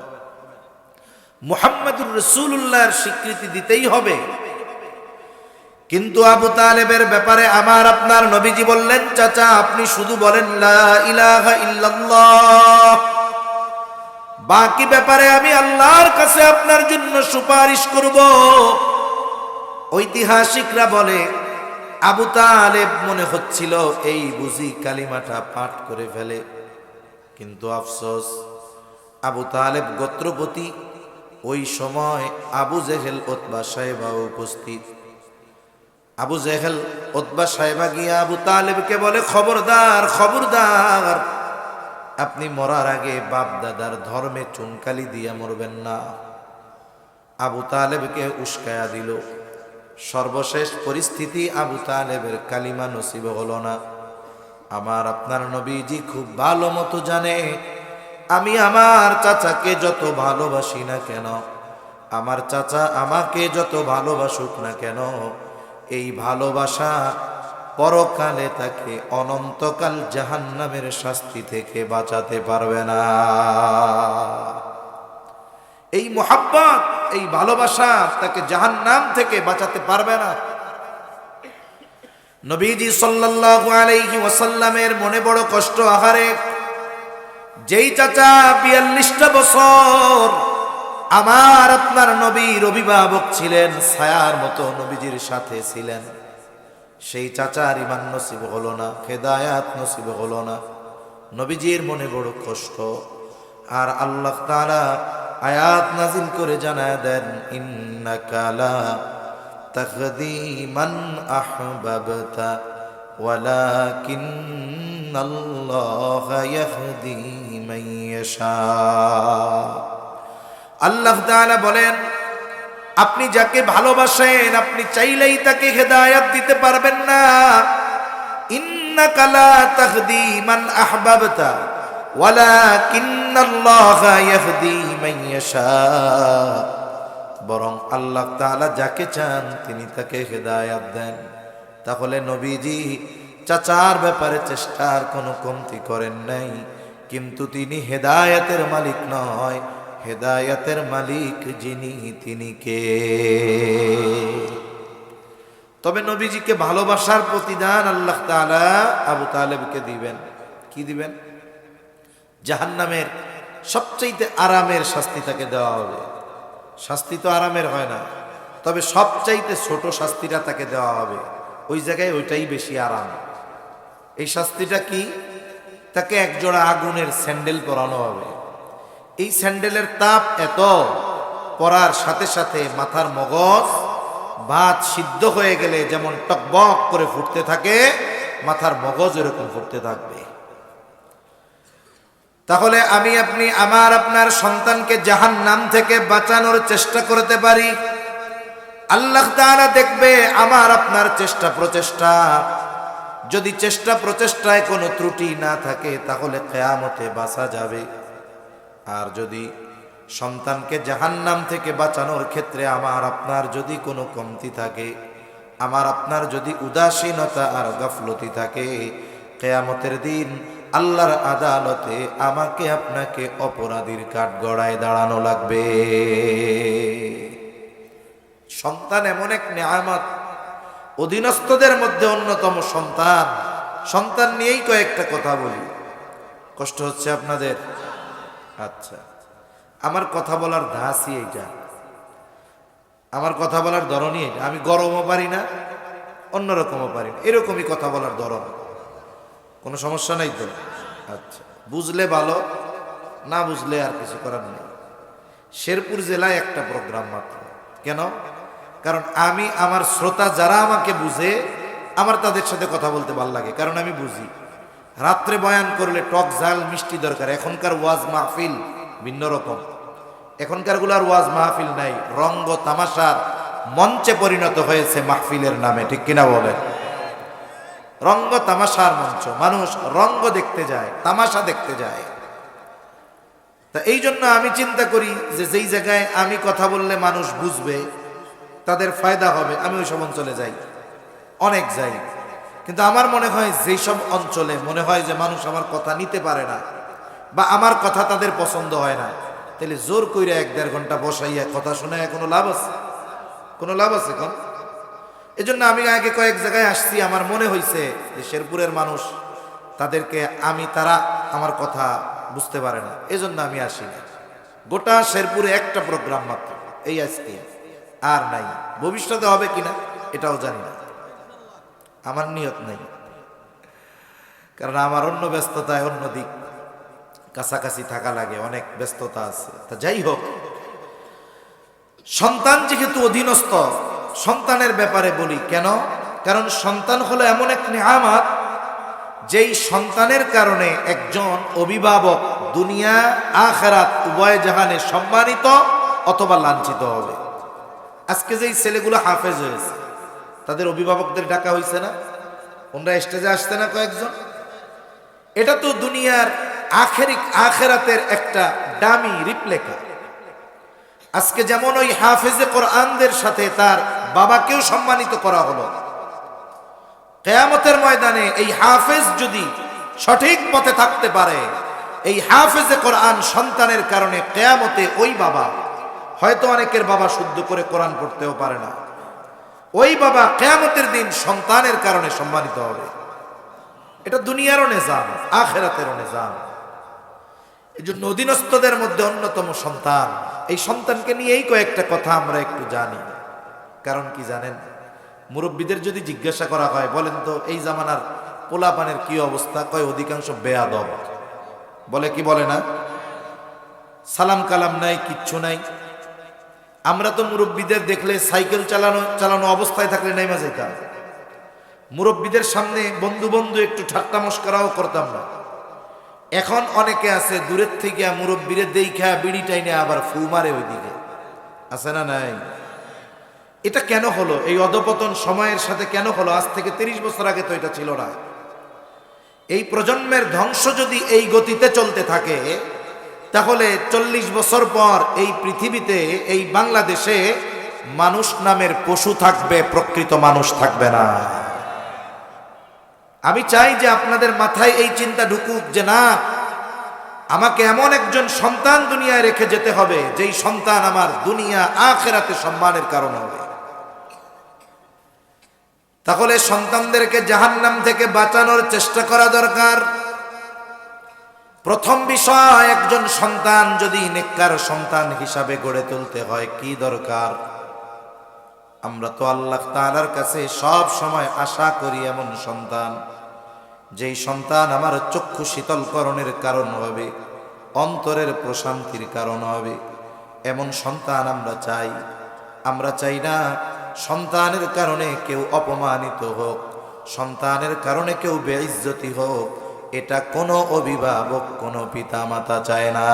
মুহাম্মাদুর রাসূলুল্লাহর স্বীকৃতি দিতেই হবে। কিন্তু আবু তালেবের ব্যাপারে আমার আপনার নবীজি বললেন, চাচা আপনি শুধু বলেন লা ইলাহা ইল্লাল্লাহ, বাকি ব্যাপারে আমি আল্লাহর কাছে আপনার জন্য সুপারিশ করব। ঐতিহাসিকরা বলে, আবু তালেব মনে হচ্ছিল এই বুঝি কালিমাটা পাঠ করে ফেলে। কিন্তু আফসোস, আবু তালেব গোত্রপতি, ওই সময় আবু জেহেল উতবা সাহেবা উপস্থিত। আবু জেহেল উতবা সাহেবা গিয়ে আবু তালেবকে বলে, খবরদার খবরদার, আপনি মরার আগে বাপ দাদার ধর্মে চুনকালি দিয়ে মরবেন না। আবু তালেবকে উস্কায়া দিল। সর্বশেষ পরিস্থিতি, আবু তালেবের কালিমা নসিব হলো না। আমার আপনার নবীজি খুব ভালো মতো জানে, আমি আমার চাচাকে যত ভালোবাসি না কেন, আমার চাচা আমাকে যত ভালোবাসুক না কেন, এই ভালোবাসা পরকালে তাকে অনন্তকাল জাহান্নামের শাস্তি থেকে বাঁচাতে পারবে না। এই মুহাব্বত, এই ভালোবাসা তাকে জাহান্নাম থেকে বাঁচাতে পারবে না। নবীজি সাল্লাল্লাহু আলাইহি ওয়াসাল্লামের মনে বড় কষ্ট। আহারে, যেই চাচা ৪২টা বছর আমার আপনার নবীর অভিভাবক ছিলেন, ছায়ার মতো নবীজির সাথে ছিলেন, সেই চাচার ঈমান নসিব হলো না, হেদায়াত নসিব হলো না। নবীজির মনে বড় কষ্ট। আর আল্লাহ তাআলা আয়াত নাজিল করে জানায় দেন, ইন্নাকা লা তাহদি মান আহবাবতা ওয়ালাকিন্নাল্লাহা ইয়াহদি মান ইয়াশা। আল্লাহ তাআলা বলেন, আপনি যাকে ভালোবাসেন আপনি চাইলেই তাকে হেদায়েত দিতে পারবেন না। ইন্নাকা লা তাহদি মান আহবাবতা ওয়ালাকিন্নাল্লাহা ইয়াহদি মান ইয়াশা। বরং আল্লাহ তাআলা যাকে চান তিনি তাকে হেদায়েত দেন। তাহলে নবীজি চাচার ব্যাপারে চেষ্টার কোনো কমতি করেন নাই, কিন্তু তিনি হেদায়েতের মালিক নয়, হেদায়েতের মালিক যিনি তিনি কে? তবে নবীজিকে ভালোবাসার প্রতিদান আল্লাহ তাআলা আবু তালেবকে দিবেন। কি দিবেন? জাহান্নামের সবচেয়ে আরামের শাস্তি তাকে দেওয়া হবে। শাস্তি তো আরামের হয় না, তবে সবচাইতে ছোট শাস্তিটা তাকে দেওয়া হবে। ওই জায়গায় ওইটাই বেশি আরাম। এই শাস্তিটা কি? তাকে একজোড়া আগুনের স্যান্ডেল পরানো হবে। এই স্যান্ডেলের তাপ এত, পরার সাথে সাথে মাথার মগজ ভাত সিদ্ধ হয়ে গেলে যেমন টকবক করে ফুটতে থাকে, মাথার মগজ এরকম ফুটতে থাকবে। তাহলে আমি আপনি আমার আপনার সন্তানকে জাহান্নাম থেকে বাঁচানোর চেষ্টা করতে পারি। আল্লাহ তাআলা দেখবে আমার আপনার চেষ্টা প্রচেষ্টা। যদি চেষ্টা প্রচেষ্টায় কোনো ত্রুটি না থাকে তাহলে কিয়ামতে বাঁচা যাবে। আর যদি সন্তানকে জাহান্নাম থেকে বাঁচানোর ক্ষেত্রে আমার আপনার যদি কোনো কমতি থাকে, আমার আপনার যদি উদাসীনতা আর গাফলতি থাকে, কিয়ামতের দিন আল্লাহর আদালতে আমাকে আপনাকে অপরাধীর কাঠগড়ায় দাঁড়ানো লাগবে। সন্তান এমন এক নেয়ামত, অধীনস্থদের মধ্যে অন্যতম সন্তান। সন্তান নিয়েই কয়েকটা কথা বলি। কষ্ট হচ্ছে আপনাদের? আচ্ছা, আমার কথা বলার ধাঁচই এইটা, আমার কথা বলার ধরনই এটা। আমি গরমও পারি না, অন্যরকমও পারি না, এরকমই কথা বলার ধরন। কোনো সমস্যা নাই তো? আচ্ছা, বুঝলে ভালো, না বুঝলে আর কিছু করার নেই। শেরপুর জেলায় একটা প্রোগ্রাম মাত্র। কেন? কারণ আমি আমার শ্রোতা যারা আমাকে বুঝে, আমার তাদের সাথে কথা বলতে ভালো লাগে, কারণ আমি বুঝি। রাত্রে বয়ান করলে টক ঝাল মিষ্টি দরকার। এখনকার ওয়াজ মাহফিল ভিন্ন রকম। এখনকার গুলার ওয়াজ মাহফিল নাই, রঙ্গ তামাশার মঞ্চে পরিণত হয়েছে মাহফিলের নামে, ঠিক কিনা বলেন? রঙ্গ তামাশার মঞ্চ, মানুষ রঙ্গ দেখতে যায়, তামাশা দেখতে যায়। তা এই জন্য আমি চিন্তা করি যে যেই জায়গায় আমি কথা বললে মানুষ বুঝবে, তাদের ফায়দা হবে, আমি ওই সব অঞ্চলে যাই, অনেক যাই। কিন্তু আমার মনে হয় যেই সব অঞ্চলে মনে হয় যে মানুষ আমার কথা নিতে পারে না বা আমার কথা তাদের পছন্দ হয় না, তাহলে জোর কইরা 1-1.5 ঘন্টা বসাইয়া কথা শোনায় কোনো লাভ আছে? কোনো লাভ আছে কোন? এজন্য আমি আগে কয়েক জায়গায় আসছি, আমার মনে হয়েছে যে শেরপুরের মানুষ, তারা আমার কথা বুঝতে পারে না, এজন্য আমি আসি না। গোটা শেরপুরে একটা প্রোগ্রাম মাত্র, এই আজকে, আর নাই। ভবিষ্যতে হবে কিনা এটাও জানি না, আমার নিয়ত নেই, কারণ আমার অন্য ব্যস্ততায় অন্য দিক কাছাকাছি থাকা লাগে, অনেক ব্যস্ততা আছে। তা যাই হোক, সন্তান যেহেতু অধীনস্থ, সন্তানের ব্যাপারে বলি কেন? কারণ সন্তান হলো এমন এক নেয়ামত, যেই সন্তানের কারণে একজন অভিভাবক দুনিয়া আখিরাত উভয় জাহানে সম্মানিত অথবা লাঞ্ছিত হবে। আজকে যেই ছেলেগুলো হাফেজ হয়েছে, তাদের অভিভাবকদের ডাকা হয়েছে না? ওনারা স্টেজে আসছে না কয়েকজন? এটা তো দুনিয়ার আখিরাতের একটা দামি রিপ্লেকা। আজকে যেমন ওই হাফেজে কোরআনদের সাথে তার বাবাকেও সম্মানিত করা হলো, কিয়ামতের ময়দানে এই হাফেজ যদি সঠিক পথে থাকতে পারে, এই হাফেজে কোরআন সন্তানের কারণে কিয়ামতে ওই বাবা, হয়তো অনেকের বাবা শুদ্ধ করে কোরআন পড়তেও পারে না, ওই বাবা কিয়ামতের দিন সন্তানের কারণে সম্মানিত হবে। এটা দুনিয়ারও নিজাম, আখিরাতেরও নিজাম। এই জন্য অধীনস্থদের মধ্যে অন্যতম সন্তান। এই সন্তানকে নিয়েই কয়েকটা কথা আমরা একটু জানি। কারণ কি জানেন? মুরব্বীদের যদি জিজ্ঞাসা করা হয়, বলেন তো এই জামানার পোলাপানের কি অবস্থা, কয় অধিকাংশ বেয়াদব। বলে কি বলে না? সালাম কালাম নাই, কিচ্ছু নাই। আমরা তো মুরব্বীদের দেখলে সাইকেল চালানো অবস্থায় থাকলে নাইমা যাইতাম। মুরব্বীদের সামনে বন্ধু বন্ধু একটু ঠাট্টা মস্করাও করতাম না। এখন অনেকে আছে দূরের থেকে মুরব্বীরে দেখা বিড়ি টাইনে আবার ফু মারে ওইদিকে, আছে না নাই? এটা কেন হলো? এই অধপতন সময়ের সাথে কেন হলো? আজ থেকে 30 বছর আগে তো এটা ছিল না। এই প্রজন্মের ধ্বংস যদি এই গতিতে চলতে থাকে, তাহলে 40 বছর পর এই পৃথিবীতে, এই বাংলাদেশে মানুষ নামের পশু থাকবে, প্রকৃত মানুষ থাকবে না। আমি চাই যে আপনাদের মাথায় এই চিন্তা ঢুকুক যে না, আমাকে এমন একজন সন্তান দুনিয়ায় রেখে যেতে হবে যেই সন্তান আমার দুনিয়া আখিরাতে সম্মানের কারণ হবে। তাহলে সন্তানদেরকে জাহান্নাম থেকে বাঁচানোর চেষ্টা করা দরকার। প্রথম বিষয়, একজন সন্তান যদি নেককার সন্তান হিসাবে গড়ে তুলতে হয়, কি দরকার? আমরা তো আল্লাহ তাআলার কাছে সব সময় আশা করি এমন সন্তান, যেই সন্তান আমার চক্ষু শীতলকরণের কারণ হবে, অন্তরের প্রশান্তির কারণ হবে। এমন সন্তান আমরা চাই। আমরা চাই না সন্তানের কারণে কেউ অপমানিত হোক, সন্তানের কারণে কেউ বেইজ্জতি হোক। এটা কোনো অভিভাবক, কোনো পিতা মাতা চায় না।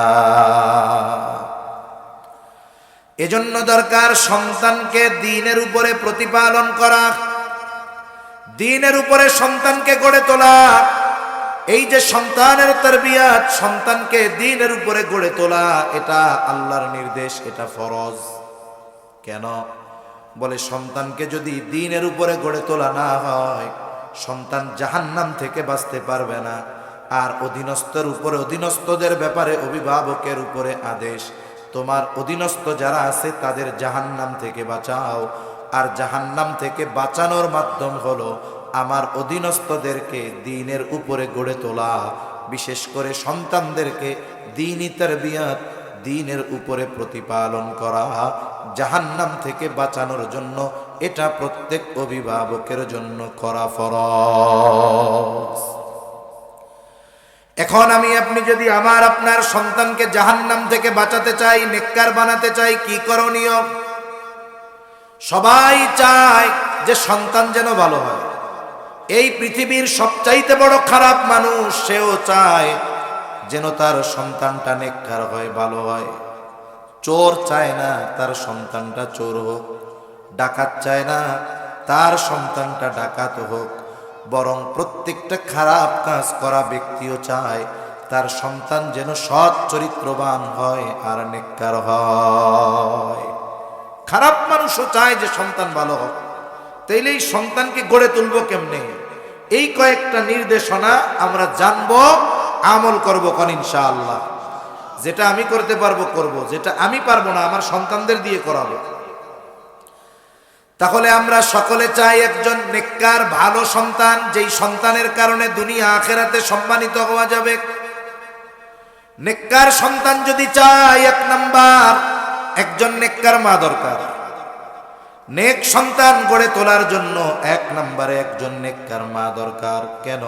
এজন্য দরকার সন্তানকে দ্বীনের উপরে প্রতিপালন করা, দ্বীনের উপরে সন্তানকে গড়ে তোলা। এই যে সন্তানের তারবিয়াত, সন্তানকে দ্বীনের উপরে গড়ে তোলা, এটা আল্লাহর নির্দেশ, এটা ফরজ। কেন? বলে সন্তানকে যদি দ্বীনের উপরে গড়ে তোলা না হয়, সন্তান জাহান্নাম থেকে বাঁচতে পারবে না। আর অধীনস্থের উপরে, অধীনস্থদের ব্যাপারে অভিভাবকের উপরে আদেশ, তোমার অধীনস্থ যারা আছে তাদের জাহান্নাম থেকে বাঁচাও। আর জাহান্নাম থেকে বাঁচানোর মাধ্যম হলো আমার অধীনস্থদেরকে দ্বীনের উপরে গড়ে তোলা, বিশেষ করে সন্তানদেরকে দ্বীনি তারবিয়াত, দ্বীনের উপরে প্রতিপালন করা, জাহান্নাম থেকে বাঁচানোর জন্য। এটা প্রত্যেক অভিভাবকের জন্য করা ফরজ। এখন আমি আপনি যদি আমার আপনার সন্তানকে জাহান্নাম থেকে বাঁচাতে চাই, নেককার বানাতে চাই, কি করণীয়? সবাই চায় যে সন্তান যেন ভালো হয়। এই পৃথিবীর সবচাইতে বড় খারাপ মানুষ, সেও চায় যেন তার সন্তানটা নেককার হয়, ভালো হয়। চোর চায় না তার সন্তানটা চোর হোক, ডাকাত চায় না তার সন্তানটা ডাকাত হোক, বরং প্রত্যেকটা খারাপ কাজ করা ব্যক্তিও চায় তার সন্তান যেন সৎ চরিত্রবান হয় আর নেককার হয়। খারাপ মানুষও চায় যে সন্তান ভালো হোক। তাইলে এই সন্তানকে গড়ে তুলবো কেমনে? এই কয়েকটা নির্দেশনা আমরা জানবো, আমল করবো কোন ইনশাআল্লাহ। যেটা আমি করতে পারবো করব, যেটা আমি পারবো না আমার সন্তানদের দিয়ে করাবো। তাহলে আমরা সকলে চাই একজন নেককার ভালো সন্তান, যেই সন্তানের কারণে দুনিয়া আখিরাতে সম্মানিত হওয়া যাবে। নেককার সন্তান যদি চাই, 1 নাম্বার একজন নেককার মা দরকার। নেক সন্তান গড়ে তোলার জন্য 1 নম্বরে একজন নেককার মা দরকার। কেন?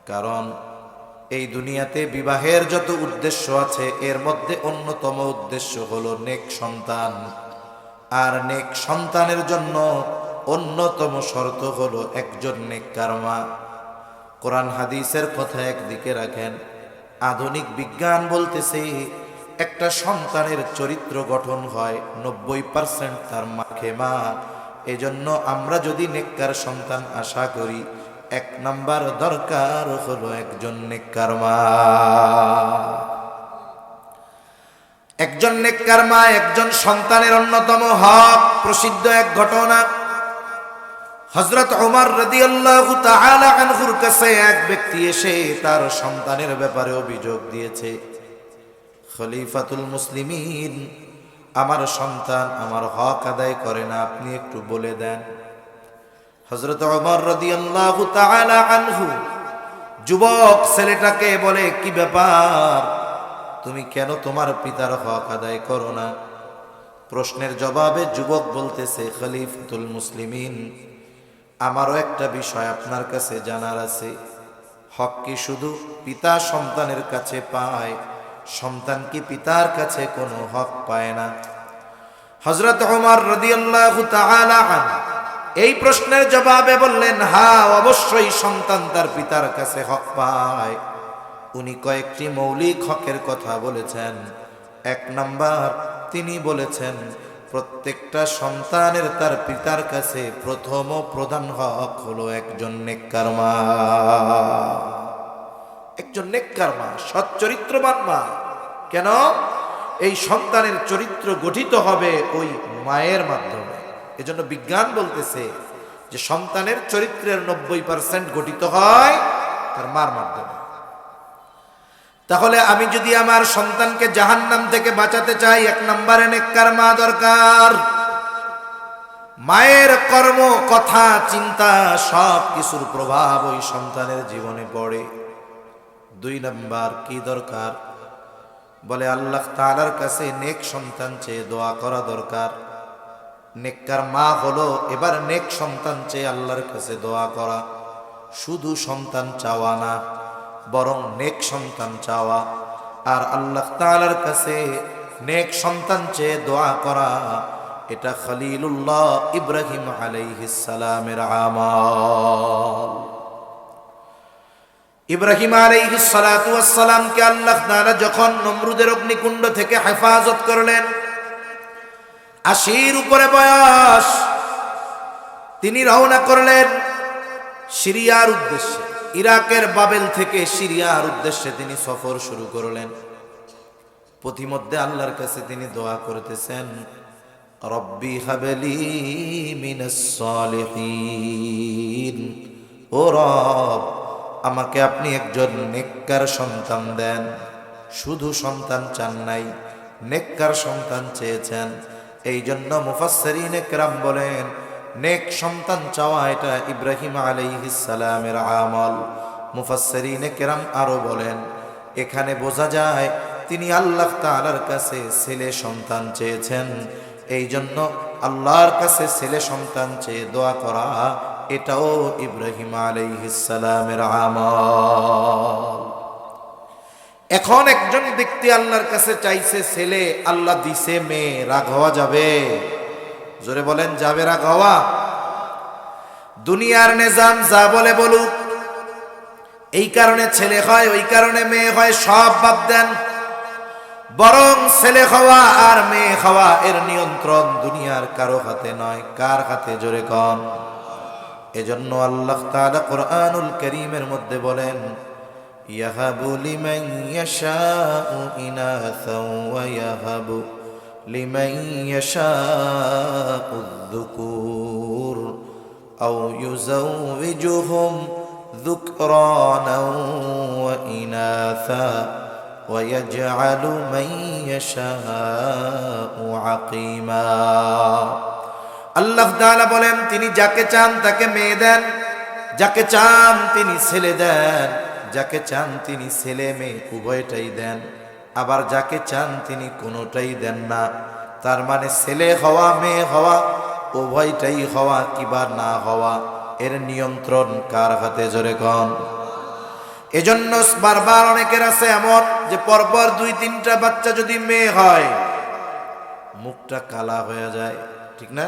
কারণ এই দুনিয়াতে বিবাহের যত উদ্দেশ্য আছে, এর মধ্যে অন্যতম উদ্দেশ্য হলো নেক সন্তান। আর নেক সন্তানের জন্য অন্যতম শর্ত হলো একজন নেককার মা। কোরআন হাদিসের কথা একদিকে রাখেন, আধুনিক বিজ্ঞান বলতেছে একটা সন্তানের চরিত্র গঠন হয় 90% তার মাকে মা। এজন্য আমরা যদি নেককার সন্তান আশা করি, 1 নাম্বার দরকার হলো একজন নেককার মা। একজন নেককার মা একজন সন্তানের অন্যতম হক। প্রসিদ্ধ এক ঘটনা, হযরত ওমর রাদিয়াল্লাহু তাআলা আনহুর কাছে এক ব্যক্তি এসে তার সন্তানের ব্যাপারে অভিযোগ দিয়েছে, খলিফাতুল মুসলিমিন, আমার সন্তান আমার হক আদায় করে না, আপনি একটু বলে দেন। হযরত ওমর রাদিয়াল্লাহু তাআলা আনহু যুবক ছেলেটাকে বলে, কি ব্যাপার, তুমি কেন তোমার পিতার হক আদায় করো না? প্রশ্নের জবাবে যুবক বলতেছে, খলিফাতুল মুসলিমিন, আমারও একটা বিষয় আপনার কাছে জানার আছে। হক কি শুধু পিতা সন্তানের কাছে পায়? সন্তান কি পিতার কাছে কোনো হক পায় না? হযরত ওমর রাদিয়াল্লাহু তাআলা আনহু এই প্রশ্নের জবাবে বললেন, হ্যাঁ, অবশ্যই সন্তান তার পিতার কাছে হক পায়। উনি কয়েকটি মৌলিক হকের কথা বলেছেন। 1 নাম্বার তিনি বলেছেন, প্রত্যেকটা সন্তানের তার পিতার কাছে প্রথম ও প্রধান হক হলো একজন নেককার মা, একজন নেককার মা, সৎ চরিত্রবান মা। কেন? এই সন্তানের চরিত্র গঠিত হবে ওই মায়ের মাধ্যমে। এজন্য বিজ্ঞান বলতেছে যে সন্তানের চরিত্রের 90% গঠিত হয় তার মার মাধ্যমে। তাহলে আমি যদি আমার সন্তানকে জাহান্নাম থেকে বাঁচাতে চাই, 1 নম্বরে নেককার মা দরকার। মায়ের কর্ম, কথা, চিন্তা সব কিছুর প্রভাব ওই সন্তানের জীবনে পড়ে। 2 নম্বর কি দরকার? বলে আল্লাহ তাআলার কাছে নেক সন্তান চেয়ে দোয়া করা দরকার। নেককার মা হলো এবার নেক সন্তান চেয়ে আল্লাহর কাছে দোয়া করা। শুধু সন্তান চাওয়া না, বরং নেক সন্তান চাওয়া। আর আল্লাহ তাআলার কাছে নেক সন্তান চেয়ে দোয়া করা, এটা খলিলুল্লাহ ইব্রাহিম আলাইহিস সালামের আমল। ইব্রাহিম আলাইহিস সালাতু ওয়াস সালামকে আল্লাহ তাআলা যখন নমরুদের অগ্নিকুণ্ড থেকে হেফাজত করলেন, 80 উপরে বয়স, তিনি রওনা করলেন সিরিয়ার উদ্দেশ্যে। ইরাকের বাবেল থেকে সিরিয়ার উদ্দেশ্যে তিনি সফর শুরু করলেন। পথিমধ্যে আল্লাহর কাছে তিনি দোয়া করতেছেন, রব্বি হাবলি মিনাস সালিহিন, ও রব আমাকে আপনি একজন নেককার সন্তান দেন। শুধু সন্তান চান নাই, নেককার সন্তান চেয়েছেন। এই জন্য মুফাসসিরিনে কেরাম বলেন নেক সন্তান চাওয়া এটা ইব্রাহিম আলাইহিস সালামের আমল। মুফাসসিরিনে কেরাম আরো বলেন এখানে বোঝা যায় তিনি আল্লাহ তাআলার কাছে ছেলে সন্তান চেয়েছেন। এই জন্য আল্লাহর কাছে ছেলে সন্তান চেয়ে দোয়া করা এটাও ইব্রাহিম আলাইহিস সালামের আমল। এখন একজন ব্যক্তি আল্লাহর কাছে চাইছে ছেলে, আল্লাহ দিছে মেয়ে, রাগ হওয়া যাবে? জোরে বলেন, যাবে রাগ হওয়া? দুনিয়ার নিজাম যা বলে বলুক, এই কারণে ছেলে হয়, ওই কারণে মেয়ে হয়, সব বাদ দেন। বরং ছেলে হওয়া আর মেয়ে হওয়া এর নিয়ন্ত্রণ দুনিয়ার কারো হাতে নয়। কার হাতে? জোরে কন। এজন্য আল্লাহ তাআলা কুরআনুল কারীমের মধ্যে বলেন, ইয়াহাবু লিমান ইয়াশাউ ইনাসাও ওয়া ইয়াহাবু লিমান ইয়াশাউ যুকুর আও ইউযাওবিজুহুম যুকরানাও ওয়া ইনাসা ওয়া ইয়াজআলু মান ইয়াশাউ আকিমা। আল্লাহ তাআলা বলেন তিনি যাকে চান তাকে মেয়ে দেন, যাকে চান তিনি ছেলে দেন, যাকে চান তিনি ছেলে মেয়ে উভয়টাই দেন, আবার যাকে চান তিনি কোনোটাই দেন না। তার মানে ছেলে হওয়া মেয়ে হওয়া উভয়টাই হওয়া কিবা না হওয়া এর নিয়ন্ত্রণ কার হাতে? জোরে কন। এজন্য বারবার অনেকের আছে এমন যে পরপর 2-3টা বাচ্চা যদি মেয়ে হয় মুখটা কালা হয়ে যায়, ঠিক না?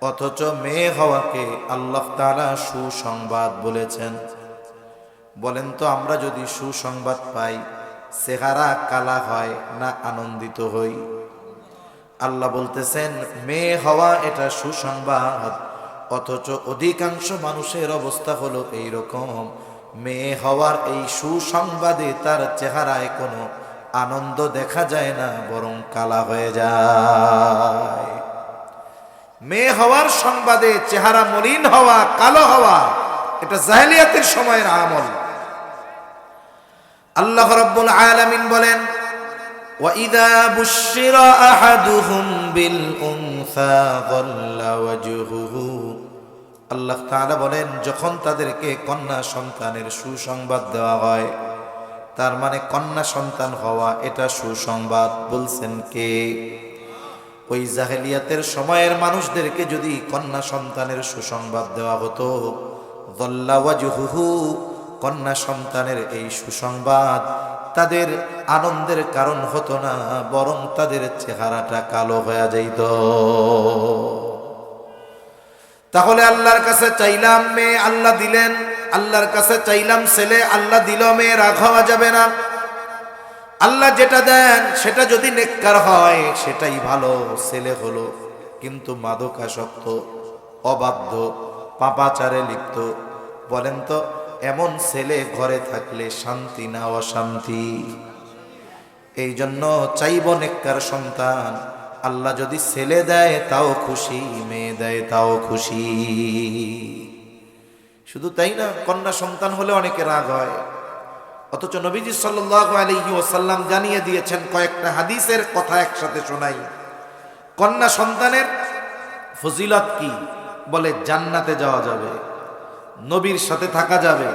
অথচ মেয়ে হওয়াকে আল্লাহ তাআলা সুসংবাদ বলেছেন। বলেন তো আমরা যদি সুসংবাদ পাই চেহারা কালা হয় না আনন্দিত হই? আল্লাহ বলতেছেন মেয়ে হওয়া এটা সুসংবাদ, অথচ অধিকাংশ মানুষের অবস্থা হলো এইরকম, মেয়ে হওয়ার এই সুসংবাদে তার চেহারায় কোনো আনন্দ দেখা যায় না, বরং কালা হয়ে যায়। মেয়ে হওয়ার সংবাদে চেহারা মলিন হওয়া, কালো হওয়া এটা জাহেলিয়াতের সময়ের আমল। আল্লাহ রাব্বুল আলামিন বলেন, وَإِذَا بُشِّرَ أَحَدُهُمْ بِالْأُنثَى ظَلَّ وَجْهُهُ। আল্লাহ তাআলা বলেন যখন তাদেরকে কন্যা সন্তানের সুসংবাদ দেওয়া হয়, তার মানে কন্যা সন্তান হওয়া এটা সুসংবাদ। বলছেন কে? ওই জাহেলিয়াতের সময়ের মানুষদেরকে যদি কন্যা সন্তানের সুসংবাদ দেওয়া হতো, যাল্লা ওয়াজহুহু, কন্যা সন্তানের এই সুসংবাদ তাদের আনন্দের কারণ হতো না, বরং তাদের চেহারাটা কালো হয়ে যাইত। তাহলে আল্লাহর কাছে চাইলাম মেয়ে, আল্লাহ দিলেন। আল্লাহর কাছে চাইলাম ছেলে, আল্লাহ দিল মেয়ে, রাগ হওয়া যাবে না। আল্লাহ যেটা দেন সেটা যদি নেককার হয় সেটাই ভালো, ছেলে হলো কিন্তু মাদকাসক্ত, অবাধ্য, পাপাচারে লিপ্ত, বলেন তো এমন ছেলে ঘরে থাকলে শান্তি না অশান্তি? এই জন্য চাইব নেককার সন্তান। আল্লাহ যদি ছেলে দেয় তাও খুশি, মেয়ে দেয় তাও খুশি। শুধু তাই না, কন্যা সন্তান হলে অনেকে রাগ হয়, অথচ নবীজি সাল্লাল্লাহু আলাইহি ওয়াসাল্লাম জানিয়ে দিয়েছেন। কয়েকটা হাদিসের কথা একসাথে শোনাই। কন্যা সন্তানের ফজিলত কি? বলে জান্নাতে যাওয়া যাবে, নবীর সাথে থাকা যাবে।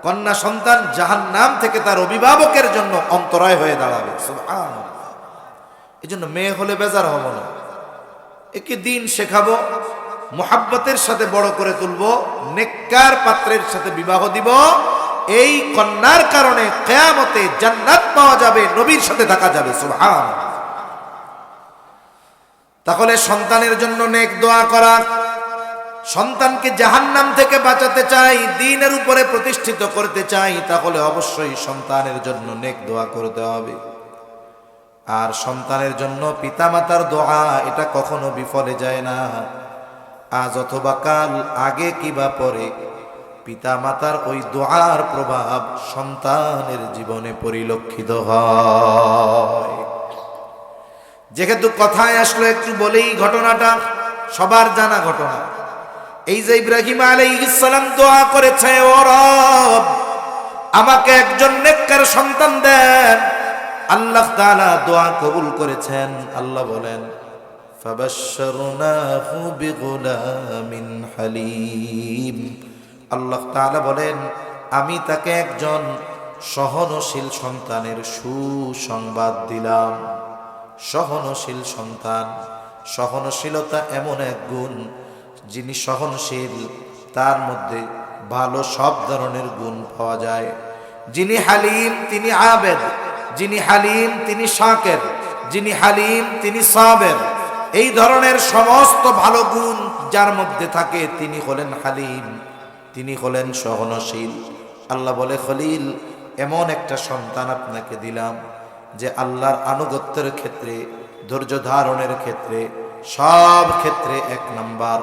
কন্যা সন্তান জাহান্নাম থেকে তার অভিভাবকের জন্য অন্তরায় হয়ে দাঁড়াবে। সুবহানাল্লাহ। এই জন্য মেয়ে হলে বেজার হব না, একে দিন শেখাবো, মুহাব্বতের সাথে বড় করে তুলবো, নেককার পাত্রের সাথে বিবাহ দিব। এই কন্যার কারণে কিয়ামতে জান্নাত পাওয়া যাবে, নবীর সাথে থাকা যাবে। সুবহানাল্লাহ। তাহলে সন্তানের জন্য নেক দোয়া করা, সন্তানকে জাহান্নাম থেকে বাঁচাতে চাই, দ্বীনের উপরে প্রতিষ্ঠিত করতে চাই, তাহলে অবশ্যই সন্তানের জন্য নেক দোয়া করতে হবে। আর সন্তানের জন্য পিতামাতার দোয়া এটা কখনো বিফলে যায় না। আজ অথবা কাল, আগে কিবা পরে, পিতামাতার ওই দোয়ার প্রভাব সন্তানের জীবনে পরিলক্ষিত হয়। যেহেতু কথায় আসলো একটু বলেই ঘটনাটা, সবার জানা ঘটনা। এই যে ইব্রাহিম আলাইহিস সালাম দোয়া করেছে, ও রব আমাকে একজন নেককার সন্তান দেন, আল্লাহ তাআলা দোয়া কবুল করেছেন। আল্লাহ বলেন ফাবাশশারনাহু বিগুলামিন হালিম। আল্লাহ তাআলা বলেন আমি তাকে একজন সহনশীল সন্তানের সুসংবাদ দিলাম। সহনশীল সন্তান, সহনশীলতা এমন এক গুণ, যিনি সহনশীল তার মধ্যে ভালো সব ধরনের গুণ পাওয়া যায়। যিনি হালিম তিনি আবেদ, যিনি হালিম তিনি শাকির, যিনি হালিম তিনি সাবের। এই ধরনের সমস্ত ভালো গুণ যার মধ্যে থাকে তিনি হলেন হালিম, তিনি হলেন সহনশীল। আল্লাহ বলে খলিল এমন একটা সন্তান আপনাকে দিলাম যে আল্লাহর আনুগত্যের ক্ষেত্রে, ধৈর্য ধারণের ক্ষেত্রে, সব ক্ষেত্রে এক নাম্বার।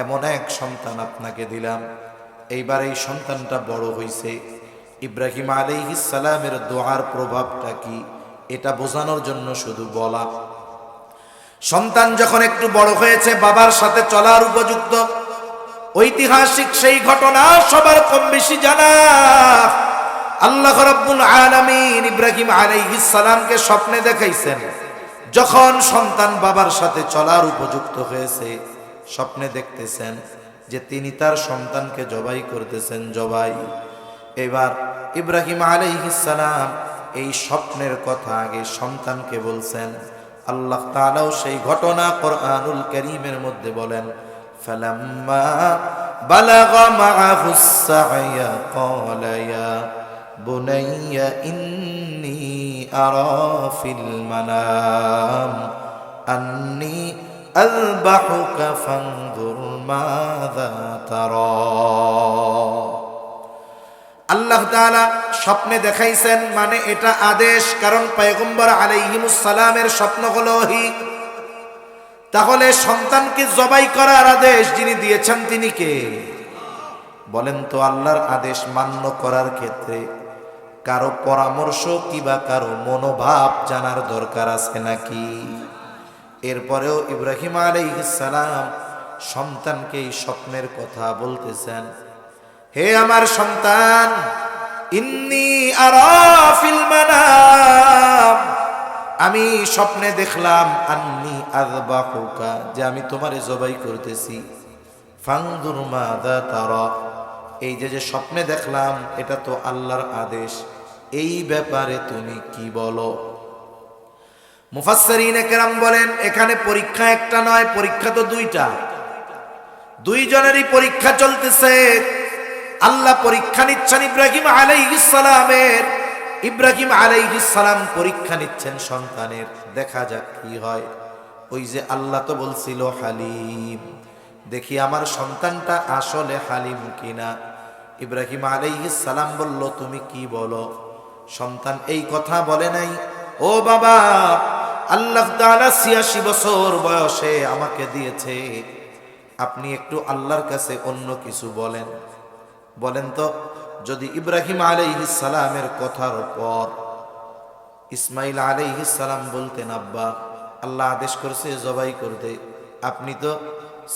এমন এক সন্তান আপনাকে দিলাম। এইবার এই সন্তানটা বড় হইছে, ইব্রাহিম আলাইহিস সালামের দোয়ার প্রভাবটা কি এটা বোঝানোর জন্য শুধু বলা। সন্তান যখন একটু বড় হয়েছে, বাবার সাথে চলার উপযুক্ত, ঐতিহাসিক সেই ঘটনা সবার কম বেশি জানা। আল্লাহ রাব্বুল আলামিন ইব্রাহিম আলাইহিস সালামকে স্বপ্নে দেখাইছেন। যখন সন্তান বাবার সাথে চলার উপযুক্ত হয়েছে, স্বপ্নে দেখতেছেন যে তিনি তার সন্তানকে জবাই করতেছেন, জবাই। এবার ইব্রাহিম আলাইহিস সালাম এই স্বপ্নের কথা আগে সন্তানকে বলছেন। আল্লাহ তাআলাও সেই ঘটনা কোরআনুল কারীমের মধ্যে বলেন ফালাম্মা বালাগা মাআহুস সা'য়া ক্বালা ইয়া বুনাইয়া ইন্নী আরা ফিল মানাম আন্নী আযবাহুকা ফানজুর মাযা তারা। আল্লাহ তাআলা স্বপ্নে দেখাইছেন, মানে এটা আদেশ, কারণ পয়গম্বর আলাইহিমুস সালামের স্বপ্ন হলো ওহী। তাহলে সন্তানকে জবাই করার আদেশ যিনি দিয়েছেন তিনি কে? বলেন তো। আল্লাহর আদেশ মান্য করার ক্ষেত্রে কারো পরামর্শ কিবা কারো মনোভাব জানার দরকার আছে নাকি? এরপরেও ইব্রাহিম আলাইহিস সালাম সন্তানকে এই স্বপ্নের কথা বলতেছেন, হে আমার সন্তান, ইন্নী আরা ফিল মানাম, আমি স্বপ্নে দেখলাম, আন্নী আযবাহুকা, যে আমি তোমারে জবাই করতেছি। ফানজুর মাযা তারা, এই যে স্বপ্নে দেখলাম এটা তো আল্লাহর আদেশ, এই ব্যাপারে তুমি কি বলো? মুফাসসিরিনে কেরাম বলেন এখানে পরীক্ষা একটা নয়, পরীক্ষা তো দুইটা, দুইজনেরই পরীক্ষা চলতেছে। আল্লাহ পরীক্ষা নিচ্ছেন ইব্রাহিম আলাইহিস সালামের, ইব্রাহিম আলাইহিস সালাম পরীক্ষা নিচ্ছেন সন্তানের, দেখা যাক কি হয়। ওই যে আল্লাহ তো বলছিল হালিম, দেখি আমার সন্তানটা আসলে হালিম কিনা। ইব্রাহিম আলাইহিস সালাম বলল তুমি কি বলো? সন্তান এই কথা বলে নাই, ও বাবা, আল্লাহ তাআলা ৮৬ বছর বয়সে আমাকে দিয়েছে, আপনি একটু আল্লাহর কাছে অন্য কিছু বলেন। বলেন তো, যদি ইব্রাহিম আলাইহিস সালামের কথার পর ইসমাইল আলাইহিস সালাম বলতেন, আব্বা আল্লাহ আদেশ করছে জবাই করতে, আপনি তো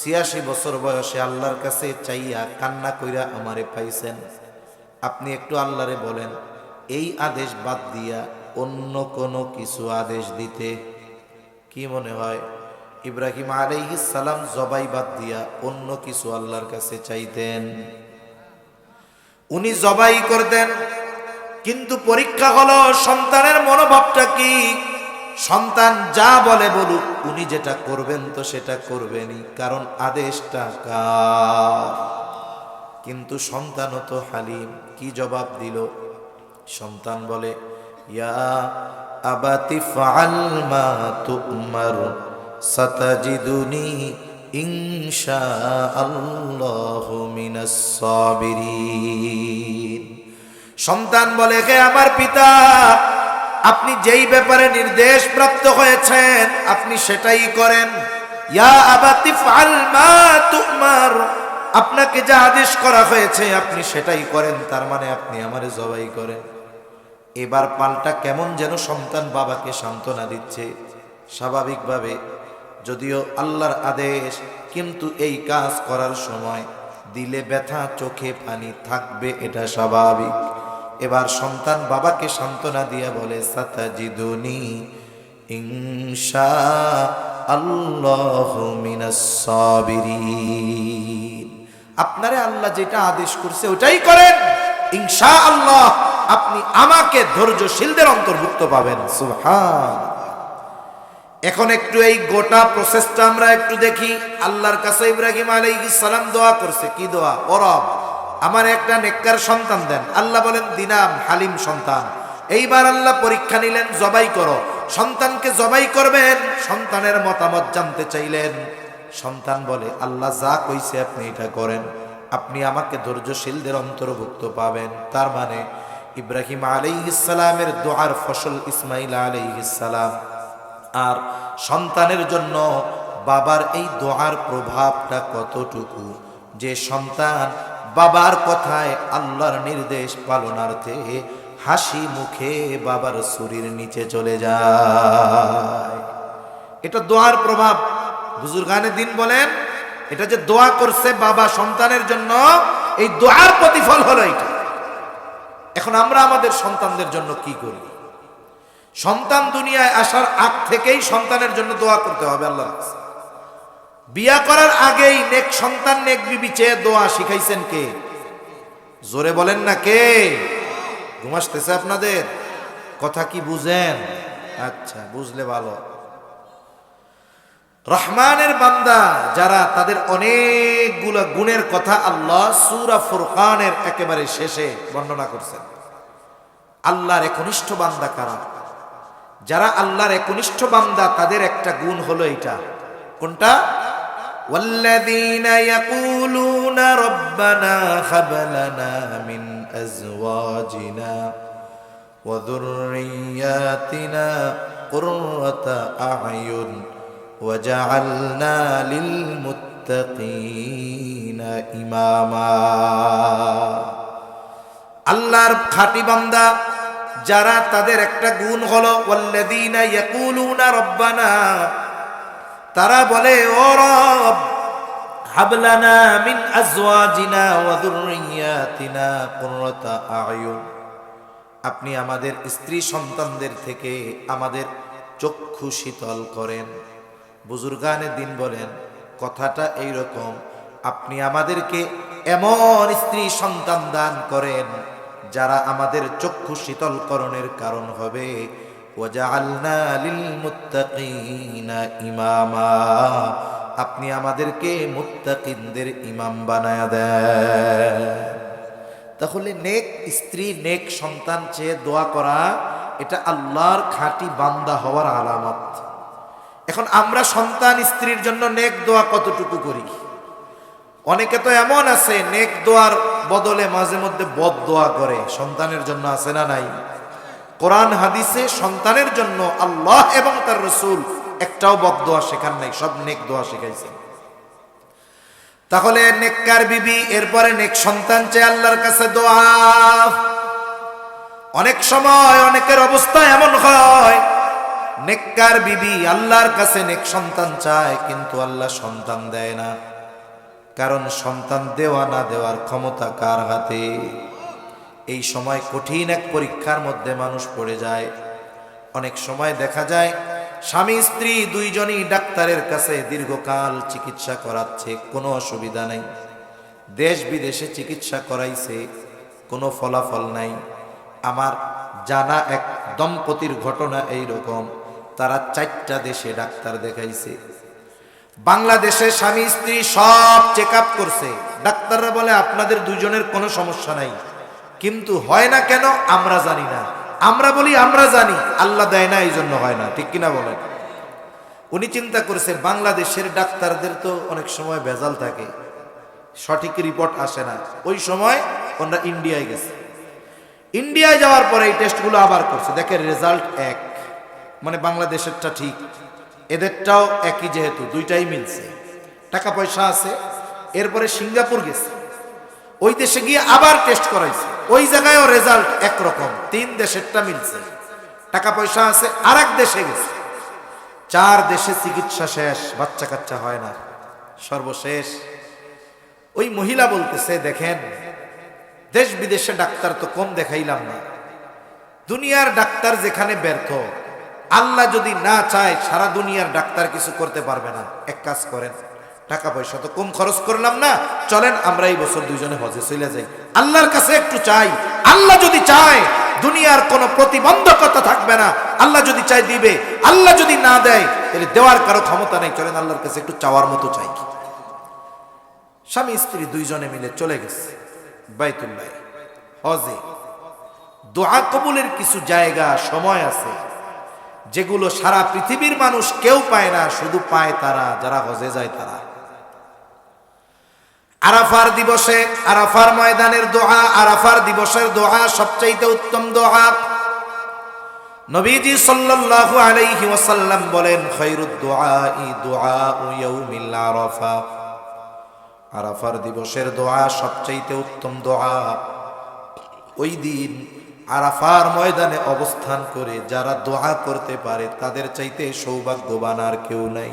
৮৬ বছর বয়সে আল্লাহর কাছে চাইয়া কান্না কইরা আমারে পাইছেন, আপনি একটু আল্লাহরে বলেন এই আদেশ বাদ দিয়া অন্য কোনো কিছু আদেশ দিতে। কি মনে হয় ইব্রাহিম আলাইহিস সালাম জবাই বাদ দিয়া অন্য কিছু আল্লাহর কাছে চাইতেন? উনি জবাই করতেন, কিন্তু পরীক্ষা হলো সন্তানের মনোভাবটা কি। সন্তান যা বলে বলুক, উনি যেটা করবেন তো সেটা করবেনই, কারণ আদেশটা কার। কিন্তু সন্তানও তো হালিম, কি জবাব দিল? সন্তান বলে, ইয়া আবাতি ফাআল মা তুমার সাতাজিদুনি ইনশাআল্লাহু মিনাস সাবিরিন। সন্তান বলে, হে আমার পিতা, আপনি যেই ব্যাপারে নির্দেশ প্রাপ্ত হয়েছেন আপনি সেটাই করেন। ইয়া আবাতি ফাআল মা তুমার, আপনাকে যা আদেশ করা হয়েছে আপনি সেটাই করেন, তার মানে আপনি আমারে জবাই করেন। এবার পাল্টা কেমন যেন সন্তান বাবাকে সান্ত্বনা দিচ্ছে। স্বাভাবিকভাবে যদিও আল্লাহর আদেশ, কিন্তু এই কাজ করার সময় দিলে ব্যথা, চোখে পানি থাকবে, এটা স্বাভাবিক। এবার সন্তান বাবাকে সান্ত্বনা দিয়া বলে, সাতাজিদুনি ইনশাআল্লাহু মিনাস সাবিরিন। আপনারে আল্লাহ যেটা আদেশ করছে ওটাই করেন, ইনশাআল্লাহ আপনি আমাকে ধৈর্যশীলদের অন্তর্ভুক্ত পাবেন। সুবহান। এখন একটু এই গোটা প্রসেসটা আমরা একটু দেখি। আল্লাহর কাছে ইব্রাহিম আলাইহিস সালাম দোয়া করছে, কি দোয়া? ও রব, আমার একটা নেককার সন্তান দেন। আল্লাহ বলেন দিনাম, হালিম সন্তান। এইবার আল্লাহ পরীক্ষা নিলেন, জবাই করো। সন্তানকে জবাই করবেন, সন্তানের মতামত জানতে চাইলেন। সন্তান বলে, আল্লাহ যা কইছে আপনি এটা করেন, আপনি আমাকে ধৈর্যশীলদের অন্তর্ভুক্ত পাবেন। তার মানে ইব্রাহিম আলাইহিস সালামের দোয়ার ফসল ইসমাইল আলাইহিস সালাম। আর সন্তানের জন্য বাবার এই দোয়ার প্রভাবটা কতটুকু, যে সন্তান বাবার কথায় আল্লাহর নির্দেশ পালনার্থে হাসি মুখে বাবার ছুরির নিচে চলে যায়। এটা দোয়ার প্রভাব। বুজুর্গানে দিন বলেন, এটা যে দোয়া করছে বাবা সন্তানের জন্য, এই দোয়ার প্রতিফল হলো এটা। এখন আমরা আমাদের সন্তানদের জন্য কি করি? সন্তান দুনিয়ায় আসার আগ থেকেই সন্তানের জন্য দোয়া করতে হবে আল্লাহর কাছে। বিয়া করার আগেই নেক সন্তান নেক বিবি চেয়ে দোয়া শিখাইছেন কে? জোরে বলেন না কে? ঘুম আসতেছে আপনাদের? কথা কি বুঝেন? আচ্ছা, বুঝলে ভালো। রহমানের বান্দা যারা, তাদের অনেকগুলো গুণের কথা আল্লাহ সূরা ফুরকানের একেবারে শেষে বর্ণনা করছেন। আল্লাহর একনিষ্ঠ বান্দা কারা? যারা আল্লাহর একনিষ্ঠ বান্দা, তাদের একটা গুণ হলো এটা। কোনটা? ওয়াল্লাযীনা ইয়াকুলুনা রব্বানা হাব লানা মিন আযওয়াজিনা ওয়া যুররিয়াতিনা কুররাতা আ'য়ুন ওয়াজআলনা লিল মুত্তাকিনা ইমামা। আল্লাহর খাঁটি বান্দা যারা, তাদের একটা গুণ হলো ওয়াল্লাযীনা ইয়াকুলুনা রব্বানা, তারা বলে, ও রব, হাবলানা মিন আযওয়াজিনা ওয়া যুররিয়াতিনা কুররাতা আ'য়ুন, আপনি আমাদের স্ত্রী সন্তানদের থেকে আমাদের চক্ষু শীতল করেন। বুজুর্গানে দিন বলেন, কথাটা এইরকম, আপনি আমাদেরকে এমন স্ত্রী সন্তান দান করেন যারা আমাদের চক্ষু শীতলকরণের কারণ হবে। ওয়াজআলনা লিল মুত্তাকিনা ইমামা, আপনি আমাদেরকে মুত্তাকিনদের ইমাম বানায়া দেন। তাহলে নেক স্ত্রী নেক সন্তান চেয়ে দোয়া করা, এটা আল্লাহর খাঁটি বান্দা হওয়ার আলামত। এখন আমরা সন্তান স্ত্রীর জন্য নেক দোয়া কতটুকু করি? অনেকে তো এমন আছে নেক দোয়ার বদলে মাঝে মধ্যে বদ দোয়া করে। সন্তানের জন্য আছে না নাই? কোরআন হাদিসে সন্তানের জন্য আল্লাহ এবং তার রাসূল একটাও বদদোয়া শেখান নাই, সব নেক দোয়া শিখাইছেন। তাহলে নেককার বিবি এরপরে নেক সন্তান চেয়ে আল্লাহর কাছে দোয়া। অনেক সময় অনেকের অবস্থা এমন হয়, নেককার বিবি আল্লাহর কাছে নেক সন্তান চায়, কিন্তু আল্লাহ সন্তান দেয় না। কারণ সন্তান দেওয়া না দেওয়ার ক্ষমতা কার হাতে? এই সময় কঠিন এক পরীক্ষার মধ্যে মানুষ পড়ে যায়। অনেক সময় দেখা যায় স্বামী স্ত্রী দুইজনই ডাক্তারের কাছে দীর্ঘকাল চিকিৎসা করাচ্ছে, কোনো অসুবিধা নেই। দেশ বিদেশে চিকিৎসা করাইছে, কোনো ফলাফল নাই। আমার জানা এক দম্পতির ঘটনা এই রকম, তারা 4টা দেশে ডাক্তার দেখাইছে। বাংলাদেশে স্বামী স্ত্রী সব চেক আপ করছে, ডাক্তাররা বলে আপনাদের দুইজনের কোনো সমস্যা নাই, কিন্তু হয় না কেন আমরা জানি না। আমরা বলি আমরা জানি, আল্লাহ দেয় না, এই জন্য হয় না। ঠিক কিনা বলেন? উনি চিন্তা করছে বাংলাদেশের ডাক্তারদের তো অনেক সময় ভেজাল থাকে, সঠিক রিপোর্ট আসে না। ওই সময় ওনারা ইন্ডিয়ায় গেছে। ইন্ডিয়ায় যাওয়ার পরে এই টেস্টগুলো আবার করছে, দেখে রেজাল্ট এক, মানে বাংলাদেশেরটা ঠিক, এদেরটাও একই, যেহেতু দুইটাই মিলছে, টাকা পয়সা আছে। এরপরে সিঙ্গাপুর গেছে, ওই দেশে গিয়ে আবার টেস্ট করাইছে, ওই জায়গায়ও রেজাল্ট একরকম, 3 দেশেরটা মিলছে, টাকা পয়সা আছে। আর এক দেশে গেছে, 4 দেশে চিকিৎসা শেষ, বাচ্চা কাচ্চা হয় না। সর্বশেষ ওই মহিলা বলতেছে, দেখেন দেশ বিদেশে ডাক্তার তো কম দেখাইলাম না, দুনিয়ার ডাক্তার যেখানে ব্যর্থ, আল্লাহ যদি না চায় সারা দুনিয়ার ডাক্তার কিছু করতে পারবে না। এক কাজ করেন, টাকা পয়সা তো কম খরচ করলাম না, চলেন আমরা এই বছর দুইজনে হজে চলে যাই, আল্লাহর কাছে একটু চাই। আল্লাহ যদি চায় দুনিয়ার কোনো প্রতিবন্ধকতা থাকবে না, আল্লাহ যদি চায় দিবে, আল্লাহ যদি না দেয় তাহলে দেওয়ার কারো ক্ষমতা নেই, চলেন আল্লাহর কাছে একটু চাওয়ার মতো চাই। স্বামী স্ত্রী দুইজনে মিলে চলে গেছে বাইতুল্লাহ হজে। দোয়া কবুলের কিছু জায়গা সময় আছে যেগুলো সারা পৃথিবীর মানুষ কেউ পায় না, শুধু পায় তারা যারা হজে যায় তারা। আরাফার দিবসে আরাফার ময়দানের দোয়া, আরাফার দিবসের দোয়া সবচাইতে উত্তম দোয়া। নবীজি সাল্লাল্লাহু আলাইহি ওয়াসাল্লাম বলেন, খায়রুদ দুআই দুআউ ইয়াউমিল আরাফা। আরাফার দিবসের দোয়া সবচাইতে উত্তম দোয়া। ওই দিন আরাফার ময়দানে অবস্থান করে যারা দোয়া করতে পারে তাদের চাইতে সৌভাগ্যবান আর কেউ নাই।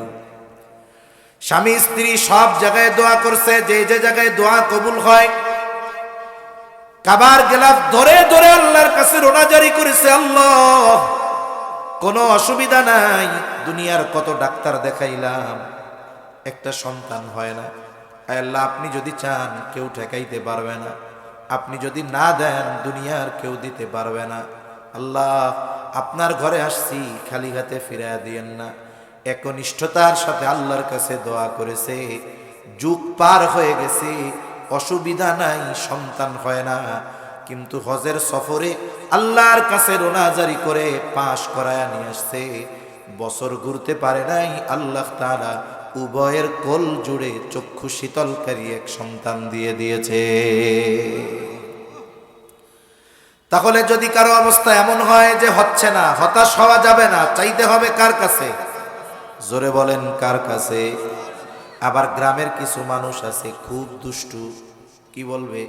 স্বামী স্ত্রী সব জায়গায় দোয়া করছে, যে যে জায়গায় দোয়া কবুল হয় কাবার গেলাফ ধরে ধরে আল্লাহর কাছে রোনাজারি করেছে, আল্লাহ কোনো অসুবিধা নাই, দুনিয়ার কত ডাক্তার দেখাইলাম, একটা সন্তান হয় না। আল্লাহ আপনি যদি চান কেউ ঠেকাইতে পারবে না, আপনি যদি না দেন দুনিয়ার কেউ দিতে পারবে না। আল্লাহ আপনার ঘরে আসছি, খালি হাতে ফিরিয়ে দিয়েন না। একনিষ্ঠতার সাথে আল্লাহর কাছে দোয়া করেছে, যুগ পার হয়ে গেছে, অসুবিধা নাই, সন্তান হয় না, কিন্তু হজের সফরে আল্লাহর কাছে রোনাজারি করে পাশ করায় নিয়ে আসছে। বছর ঘুরতে পারে নাই, আল্লাহ তাআলা উভয়ের কোল জুড়ে চক্ষু শীতলকারী এক সন্তান দিয়ে দিয়েছে। তাহলে যদি কারো অবস্থা এমন হয় যে হচ্ছে না, হতাশ হওয়া যাবে না, চাইতে হবে কার কাছে? জোরে বলেন কার কাছে? আবার গ্রামের কিছু মানুষ আছে খুব দুষ্টু, কি বলবে,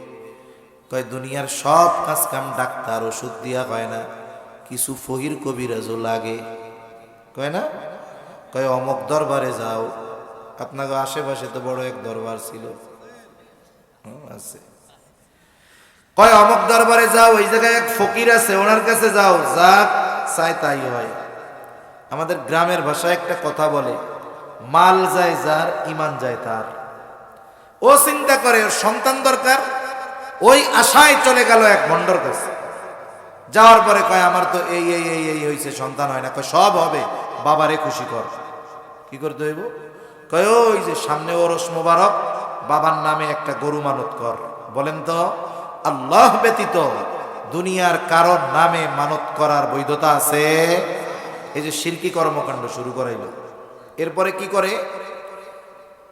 কয় দুনিয়ার সব কাজ কাম ডাক্তার ওষুধ দিয়া হয় না, কিছু ফকির কবিরাজও লাগে, কয় না, কয় অমুক দরবারে যাও, আপনাকে আশেপাশে তো বড় এক দরবার ছিল আছে, কয় অমুক দরবারে যাও, ওই জায়গায় এক ফকির আছে, ওনার কাছে যাও, যা চাই তাই হয়। আমাদের গ্রামের ভাষায় একটা কথা বলে, মাল যায় যার, ইমান যায় তার। ও চিন্তা করে ওর সন্তান দরকার, ওই আশায় চলে গেল এক ভণ্ডর কাছে। যাওয়ার পরে কয় আমার তো এই এই এই এই হয়েছে, সন্তান হয় না। কয় সব হবে, বাবারে খুশি কর। কি করতে হইব? কয় ওই যে সামনে ওরস মোবারক, বাবার নামে একটা গরু মানত কর। বলেন তো, আল্লাহ ব্যতীত দুনিয়ার কারণ নামে মানত করার বৈধতা আছে? এই যে শিরকি কর্মকাণ্ড শুরু করাইল। এরপরে কি করে?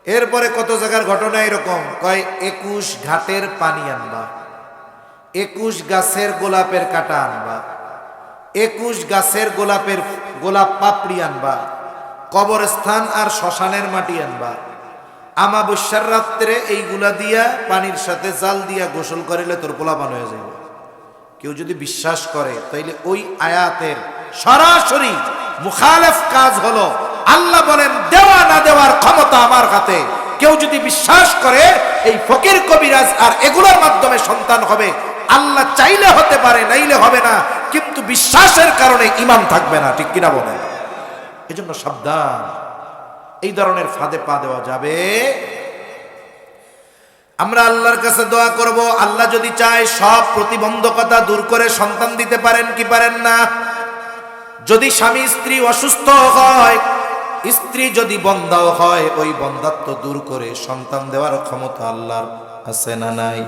এরপরে কত জায়গার ঘটনা এরকম, কয় 21 ঘাটের পানি আনবা, 21 গাছের গোলাপের কাটা আনবা, 21 গাছের গোলাপ পাপড়ি আনবা, কবরস্থান আর শ্মশানের মাটি আনবা, আমাবস্যার রাত্রে এইগুলা দিয়া পানির সাথে জাল দিয়া গোসল করিলে তোর পোলাপান হয়ে যাবে। কেউ যদি বিশ্বাস করে তাইলে ওই আয়াতের সরাসরি মুখালেফ কাজ হলো। আল্লাহ বলেন দেওয়া না দেওয়ার ক্ষমতা আমার হাতে। কেউ যদি বিশ্বাস করে এই ফকির কবিরাজ আর এগুলোর মাধ্যমে সন্তান হবে, আল্লাহ চাইলে হতে পারে, নাইলে হবে না, কিন্তু বিশ্বাসের কারণে ঈমান থাকবে না। ঠিক কিনা বলেন? এজন্য সাবধান, এই ধরনের ফাঁদে পা দেওয়া যাবে। আমরা আল্লাহর কাছে দোয়া করব, আল্লাহ যদি চায় সব প্রতিবন্ধকতা দূর করে সন্তান দিতে পারেন কি পারেন না? যদি স্বামী স্ত্রী অসুস্থ হয়, স্ত্রী যদি বন্ধাও হয়, ওই বন্ধাত্ব দূর করে সন্তান দেওয়ার ক্ষমতা আল্লাহর আছে না নাই?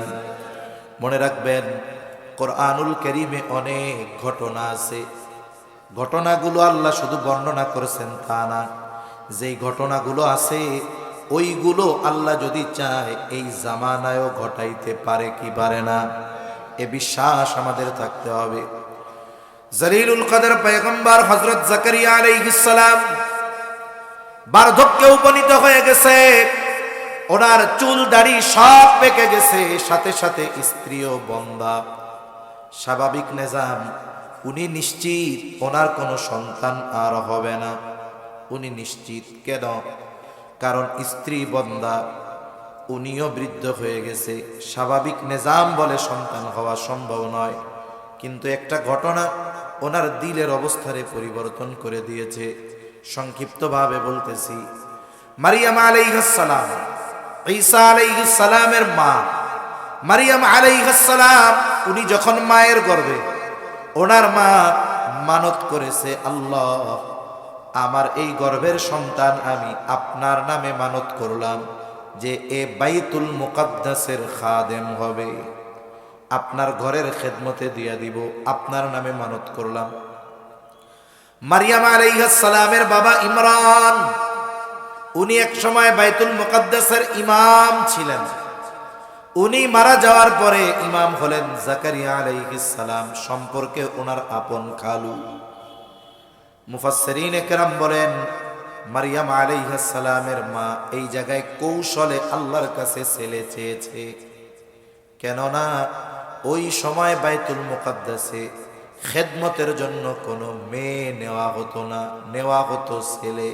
মনে রাখবেন, কোরআনুল কারীমে অনেক ঘটনা আছে। ঘটনাগুলো আল্লাহ শুধু বর্ণনা করেছেন তা না, যেই ঘটনাগুলো আছে ওইগুলো আল্লাহ যদি চায় এই জামানায়ও ঘটাইতে পারে কি পারে না, এ বিশ্বাস আমাদের থাকতে হবে। জলিলুল কদর পয়গম্বর হযরত জাকারিয়া আলাইহিস সালাম বার্ধক্যে উপনীত হয়ে গেছে, ওনার চুল দাড়ি সব পেকে গেছে, সাথে সাথে স্ত্রীও বন্ধা। স্বাভাবিক নিজাম, উনি নিশ্চিত ওনার কোনো সন্তান আর হবে না। উনি নিশ্চিত কেন? কারণ স্ত্রী বন্ধা, উনিও বৃদ্ধ হয়ে গেছে। স্বাভাবিক নিজাম বলে সন্তান হওয়া সম্ভব নয়, কিন্তু একটা ঘটনা ওনার দিলের অবস্থারে পরিবর্তন করে দিয়েছে। সংক্ষিপ্তভাবে বলতেছি, মারিয়াম আলাইহিস সালাম, ঈসা আলাইহিস সালামের মা মারিয়াম আলাইহিস সালাম, উনি যখন মায়ের গর্ভে, ওনার মা মানত করেছে, আল্লাহ আমার এই গর্ভের সন্তান আমি আপনার নামে মানত করলাম যে এ বাইতুল মুকাদ্দাসের খাদেম হবে, আপনার ঘরের খেদমতে দিয়া দিব, আপনার নামে মানত করলাম। মারিয়াম আলাইহিস সালামের বাবা ইমরান, উনি এক সময় বাইতুল মুকাদ্দাসের ইমাম ছিলেন। উনি মারা যাওয়ার পরে ইমাম হলেন জাকারিয়া আলাইহিস সালাম, সম্পর্কে ওনার আপন খালু। মুফাসসিরিন একরাম বলেন, মারিয়াম আলাইহিস সালামের মা এই জায়গায় কৌশলে আল্লাহর কাছে ছেলে চেয়েছে, কেননা ওই সময় বাইতুল মুকাদ্দাসে খেদমতের জন্য কোনো মেয়ে নেওয়া হতো না, নেওয়া হতো ছেলে।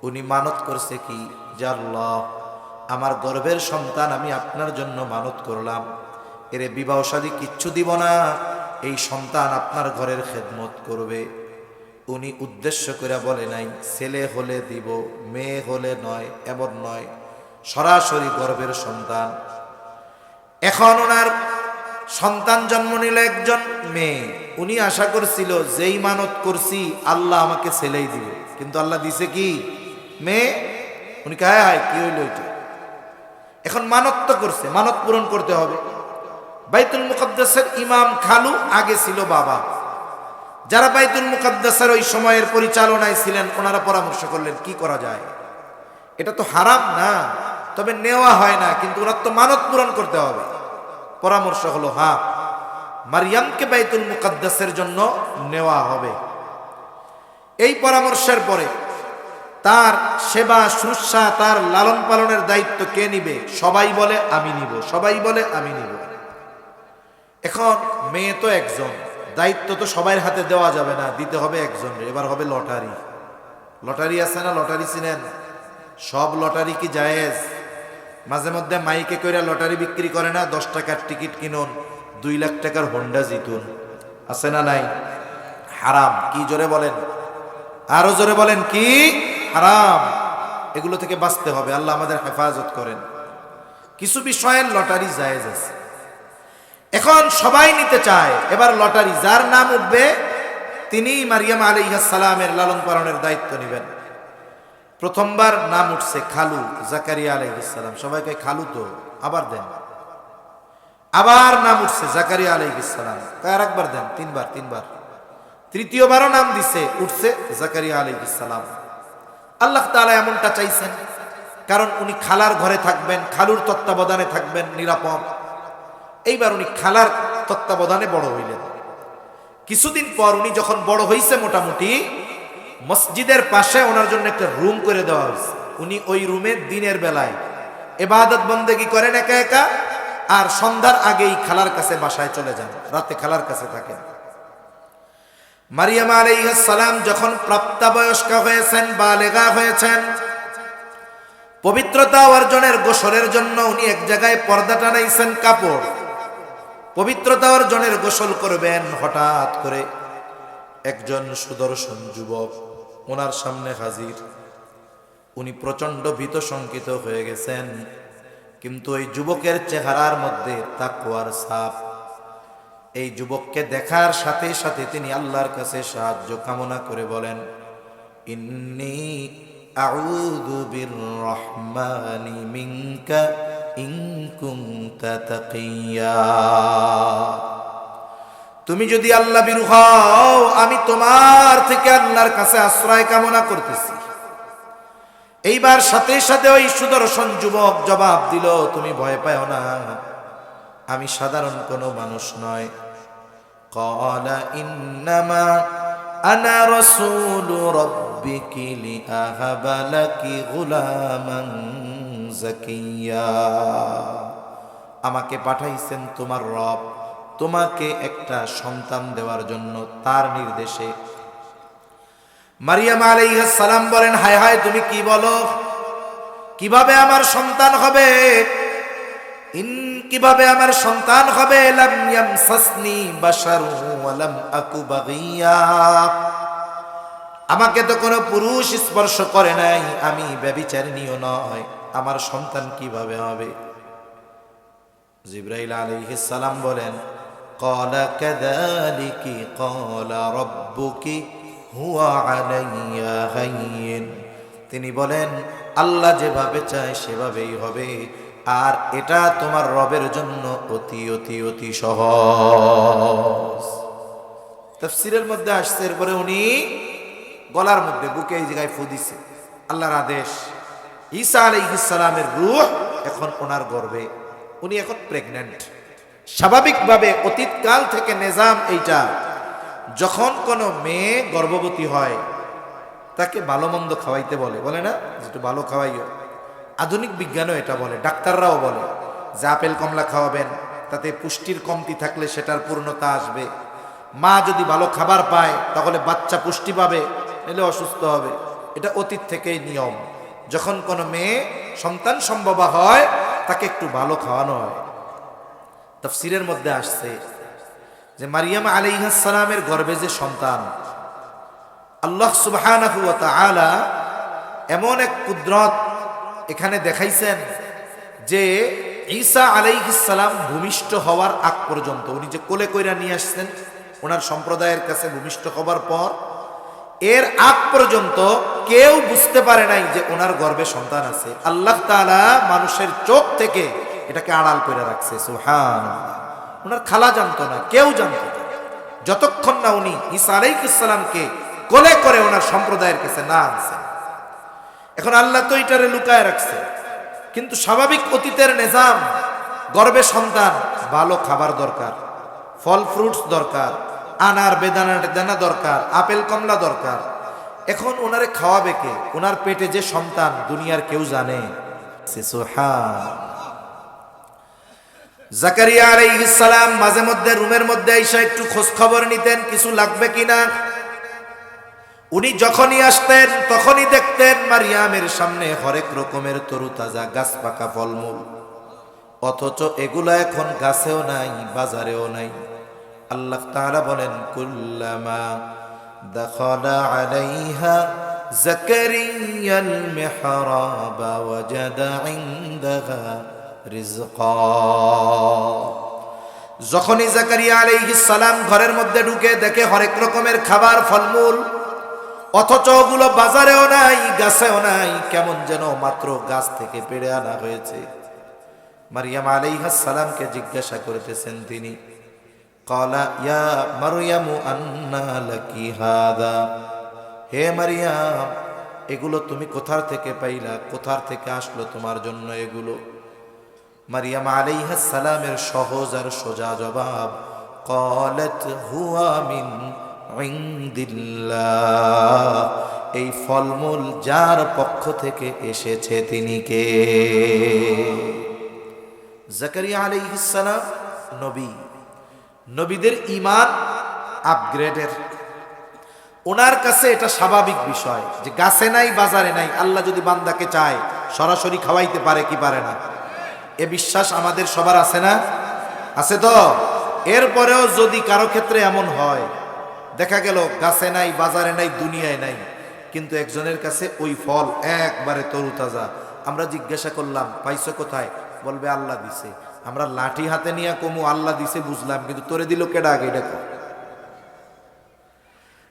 উনি মানত করছে কি, যে আল্লাহ আমার গর্ভের সন্তান আমি আপনার জন্য মানত করলাম, এরে বিবাহ শাদী কিচ্ছু দিব না, এই সন্তান আপনার ঘরের খেদমত করবে। উনি উদ্দেশ্য করে বলে নাই ছেলে হলে দিব, মেয়ে হলে নয়, এমন নয়, সরাসরি গর্ভের সন্তান। এখন ওনার সন্তান জন্ম নিল একজন মেয়ে। উনি আশা করছিল যেই মানত করছি আল্লাহ আমাকে ছেলেই দিবে, কিন্তু আল্লাহ দিছে কি, মেয়ে। উনি কে হায় কি হইল এটা? এখন মানত তো করছে, মানত পূরণ করতে হবে। বাইতুল মুকাদ্দাসের ইমাম খালু, আগে ছিল বাবা। যারা বাইতুল মুকাদ্দাসের ওই সময়ের পরিচালনায় ছিলেন, ওনারা পরামর্শ করলেন কি করা যায়। এটা তো হারাম না, তবে নেওয়া হয় না, কিন্তু ওনার তো মানত পূরণ করতে হবে। পরামর্শ হলো, হ্যাঁ মারিয়ামকে বাইতুল মুকাদ্দাসের জন্য নেওয়া হবে। এই পরামর্শের পরে তার সেবা শুশ্রূষা, তার লালন পালনের দায়িত্ব কে নিবে? সবাই বলে আমি নিব, সবাই বলে আমি নিব। এখন মেয়ে তো একজন, দায়িত্ব তো সবার হাতে দেওয়া যাবে না, দিতে হবে একজন। এবার হবে লটারি। লটারি আছে না? লটারি চিনেন? সব লটারি কি জায়েজ? মাঝে মধ্যে মাইকে কইরা লটারি বিক্রি করে না, 10 টাকার টিকিট কিনুন, 2 লাখ টাকার হোন্ডা জিতুন, আছে না নাই? হারাম। কি জোরে বলেন, আরো জোরে বলেন, কি হারাম। এগুলো থেকে বাঁচতে হবে, আল্লাহ আমাদের হেফাজত করেন। কিছু বিষয়ের লটারি জায়েজ আছে। এখন সবাই নিতে চায়, এবার লটারি যার নাম উঠবে তিনি মারিয়াম আলাইহিস সালামের লালন পালনের দায়িত্ব নেবেন। প্রথমবার নাম উঠছে খালু জাকারিয়া আলাইহিস সালাম, সবাইকে খালু তো, আবার দেন। আবার নাম উঠছে জাকারিয়া আলাইহিস সালাম, আর একবার দেন, তিনবার। তৃতীয়বারও নাম দিছে, উঠছে জাকারিয়া আলাইহিস সালাম। আল্লাহ তাআলা এমনটা চাইছেন, কারণ উনি খালার ঘরে থাকবেন, খালুর তত্ত্বাবধানে থাকবেন, নিরাপদ। এইবার উনি খালার তত্ত্বাবধানে বড় হইলেন। কিছুদিন পর উনি যখন বড় হয়েছে মোটামুটি, মসজিদের পাশে ওনার জন্য একটা রুম করে দেওয়া হয়েছে। উনি ওই রুমে দিনের বেলায় ইবাদত বন্দেগী করেন একা একা, আর সন্ধ্যার আগেই খালার কাছে বাসায় চলে যান, রাতে খালার কাছে থাকেন। মারিয়াম আলাইহিস সালাম যখন প্রাপ্তবয়স্কা হয়েছেন, বালেগা হয়েছেন, পবিত্রতা অর্জনের গোসলের জন্য উনি এক জায়গায় পর্দা টানাইছেন কাপড়, পবিত্রতা অর্জনের গোসল করবেন। হঠাৎ করে একজন সুদর্শন যুবক ওনার সামনে হাজির। উনি প্রচন্ড ভীত শঙ্কিত হয়ে গেছেন, কিন্তু এই যুবকের চেহারার মধ্যে তাকওয়ার ছাপ। এই যুবককে দেখার সাথে সাথে তিনি আল্লাহর কাছে সাহায্য কামনা করে বলেন, ইন্নী আউযু বিররহমানি মিনকা ইন কুনতা তাকিয়া। তুমি যদি আল্লাহ বিরু হও, আমি তোমার থেকে আল্লাহর কাছে আশ্রয় কামনা করতেছি। এইবার সাথে সাথে ওই সুদর্শন যুবক জবাব দিল, তুমি ভয় পাও না, আমি সাধারণ কোনো মানুষ নয়। ক্বালা ইন্নামা আনা রাসূলু রাব্বিকি লিআহাবা লাকি গুলামান যাকিয়া। আমাকে পাঠাইছেন তোমার রব তোমাকে একটা সন্তান দেওয়ার জন্য, তার নির্দেশে। মারিয়াম আলাইহিস সালাম বলেন, হায় হায়, তুমি কি বলো? কিভাবে আমার সন্তান হবে? কিভাবে আমার সন্তান হবে? লাম ইয়ামসাসনি বাশারু ওয়া লাম আকু বাগিয়া। আমাকে তো কোনো পুরুষ স্পর্শ করে নাই, আমি ব্যভিচারিণীও নয়, আমার সন্তান কিভাবে হবে? জিবরাইল আলাইহিস সালাম বলেন, ক্বালা কাযালিকি ক্বালা রাব্বুকি হুয়া আলাইয়া হাইয়িন। তিনি বলেন, আল্লাহ যেভাবে চায় সেভাবেই হবে, আর এটা তোমার রবের জন্য অতি অতি অতি সহজ। তাফসীরের মধ্যে আসছে, এরপরে উনি গলার মধ্যে, বুকে এই জায়গায় ফু দিছে, আল্লাহর আদেশ। ঈসা আলাইহিস সালামের রূহ এখন ওনার গর্ভে, উনি এখন প্রেগন্যান্ট। স্বাভাবিকভাবে অতীতকাল থেকে নিজাম এইটা, যখন কোনো মেয়ে গর্ভবতী হয় তাকে ভালো মন্দ খাওয়াইতে বলে, বলে না, যেটা ভালো খাওয়াইও। আধুনিক বিজ্ঞানও এটা বলে, ডাক্তাররাও বলে যে আপেল কমলা খাওয়াবেন, তাতে পুষ্টির কমতি থাকলে সেটার পূর্ণতা আসবে। মা যদি ভালো খাবার পায় তাহলে বাচ্চা পুষ্টি পাবে, নাহলে অসুস্থ হবে। এটা অতীত থেকেই নিয়ম। যখন কোনো মেয়ে সন্তান সম্ভবা হয় তাকে একটু ভালো খাওয়ানো হয়। তাফসীরের মধ্যে আসছে যে মারিয়াম আলাইহিস সালামের গর্ভে যে সন্তান, আল্লাহ সুবহানাহু ওয়া তাআলা এমন এক কুদরত এখানে দেখাইছেন যে ঈসা আলাইহিস সালাম ভূমিষ্ঠ হওয়ার আগ পর্যন্ত, উনি যে কোলে কইরা নিয়ে আসছেন ওনার সম্প্রদায়ের কাছে ভূমিষ্ঠ হবার পর, এর আগ পর্যন্ত কেউ বুঝতে পারে নাই যে ওনার গর্ভে সন্তান আছে। আল্লাহ তাআলা মানুষের চোখ থেকে এটাকে আড়াল করে রাখছে। সুবহানাল্লাহ। ওনার খালা জানতো না, কেউ জানতো না, যতক্ষণ না উনি ঈসা আলাইহিস সালামকে কোলে করে ওনার সম্প্রদায়ের কাছে না আনছেন। এখন আল্লাহ তো এটারে লুকায় রাখছে, কিন্তু স্বাভাবিক অতীতের নিজাম, গর্ভে সন্তান, ভালো খাবার দরকার, ফল ফ্রুটস দরকার, আনার বেদানা দানা দরকার, আপেল কমলা দরকার। এখন ওনারে খাওয়াবে কে? ওনার পেটে যে সন্তান, দুনিয়ার কেউ জানে? জাকারিয়া আলাইহিস সালাম মাঝে মধ্যে রুমের মধ্যে এসে একটু খোঁজ খবর নিতেন কিছু লাগবে কিনা। উনি যখনই আসতেন তখনই দেখতেন মারিয়ামের সামনে হরেক রকমের তরুতাজা গাছ পাকা ফলমূল, অথচ এগুলা এখন গাছেও নাই, বাজারেও নাই। আল্লাহ তাআলা বলেন, কুল্লামা দাখালা আলাইহা জাকারিয়াল মিহরাবা ওয়াজাদা ইনদাহা রিজকা। যখনই জাকারিয়া আলাইহিস সালাম ঘরের মধ্যে ঢুকে দেখে হরেক রকমের খাবার ফলমূল, অথচ ওগুলো বাজারেও নাই, গাছেও নাই, কেমন যেন মাত্র গাছ থেকে পেড়ে আনা হয়েছে। মারিয়াম আলাইহিস সালামকে জিজ্ঞাসা করতেছেন তিনি, ক্বালা ইয়া মারইয়ামু আন্না লাকি হাদা। হে মারিয়াম, এগুলো তুমি কোথা থেকে পাইলা? কোথা থেকে আসলো তোমার জন্য এগুলো? মারিয়াম আলাইহিস সালামের সহজ আর সোজা জবাব, قالت هو من عند الله এই ফলমূল যার পক্ষ থেকে এসেছে তিনি কে? জাকারিয়া আলাইহিস সালাম নবী, নবীদের ঈমান আপগ্রেডের। ওনার কাছে এটা স্বাভাবিক বিষয় যে গাছে নাই বাজারে নাই, আল্লাহ যদি বান্দাকে চায় সরাসরি খাওয়াইতে পারে কি পারে না? এ বিশ্বাস আমাদের সবার আছে না? আছে তো? এরপরেও যদি কারো ক্ষেত্রে এমন হয়, দেখা গেল গাছে নাই বাজারে নাই দুনিয়ায় নাই, কিন্তু একজনের কাছে ওই ফল একবারে তরুতাজা, আমরা জিজ্ঞাসা করলাম পাইছো কোথায়? বলবে আল্লাহ দিছে। আমরা লাঠি হাতে নিয়ে কমু আল্লাহ দিছে বুঝলাম, কিন্তু তোরে দিল কেডা আগে এটা কর।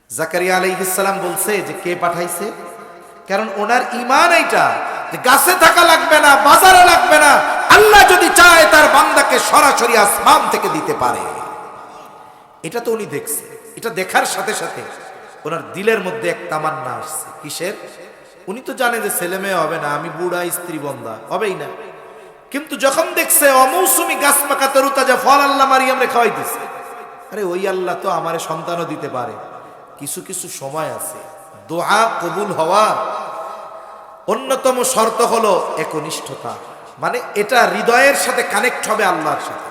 জাকারিয়া আলাইহিস সালাম বলছে যে কে পাঠাইছে, কারণ ওনার ঈমান এইটা যে গাছে থাকা লাগবে না বাজারে লাগবে না, আল্লাহ যদি চায় তার বান্দাকে সরাসরি আসমান থেকে দিতে পারে। এটা তো উনি দেখছে। এটা দেখার সাথে সাথে ওনার দিলের মধ্যে এক তামান্না আসছে। কিসের? উনি তো জানে যে ছেলে মেয়ে হবে না, আমি বুড়া স্ত্রী বন্ধা হবেই না, কিন্তু যখন দেখছে অমৌসুমি গাছ পাকা তরুতাজা ফল আল্লাহ মারিয়ামরে খাওয়াইতেছে, আরে ওই আল্লাহ তো আমারে সন্তানও দিতে পারে। কিছু কিছু সময় আছে দোয়া কবুল হওয়ার অন্যতম শর্ত হলো একনিষ্ঠতা, মানে এটা হৃদয়ের সাথে কানেক্ট হবে আল্লাহর সাথে।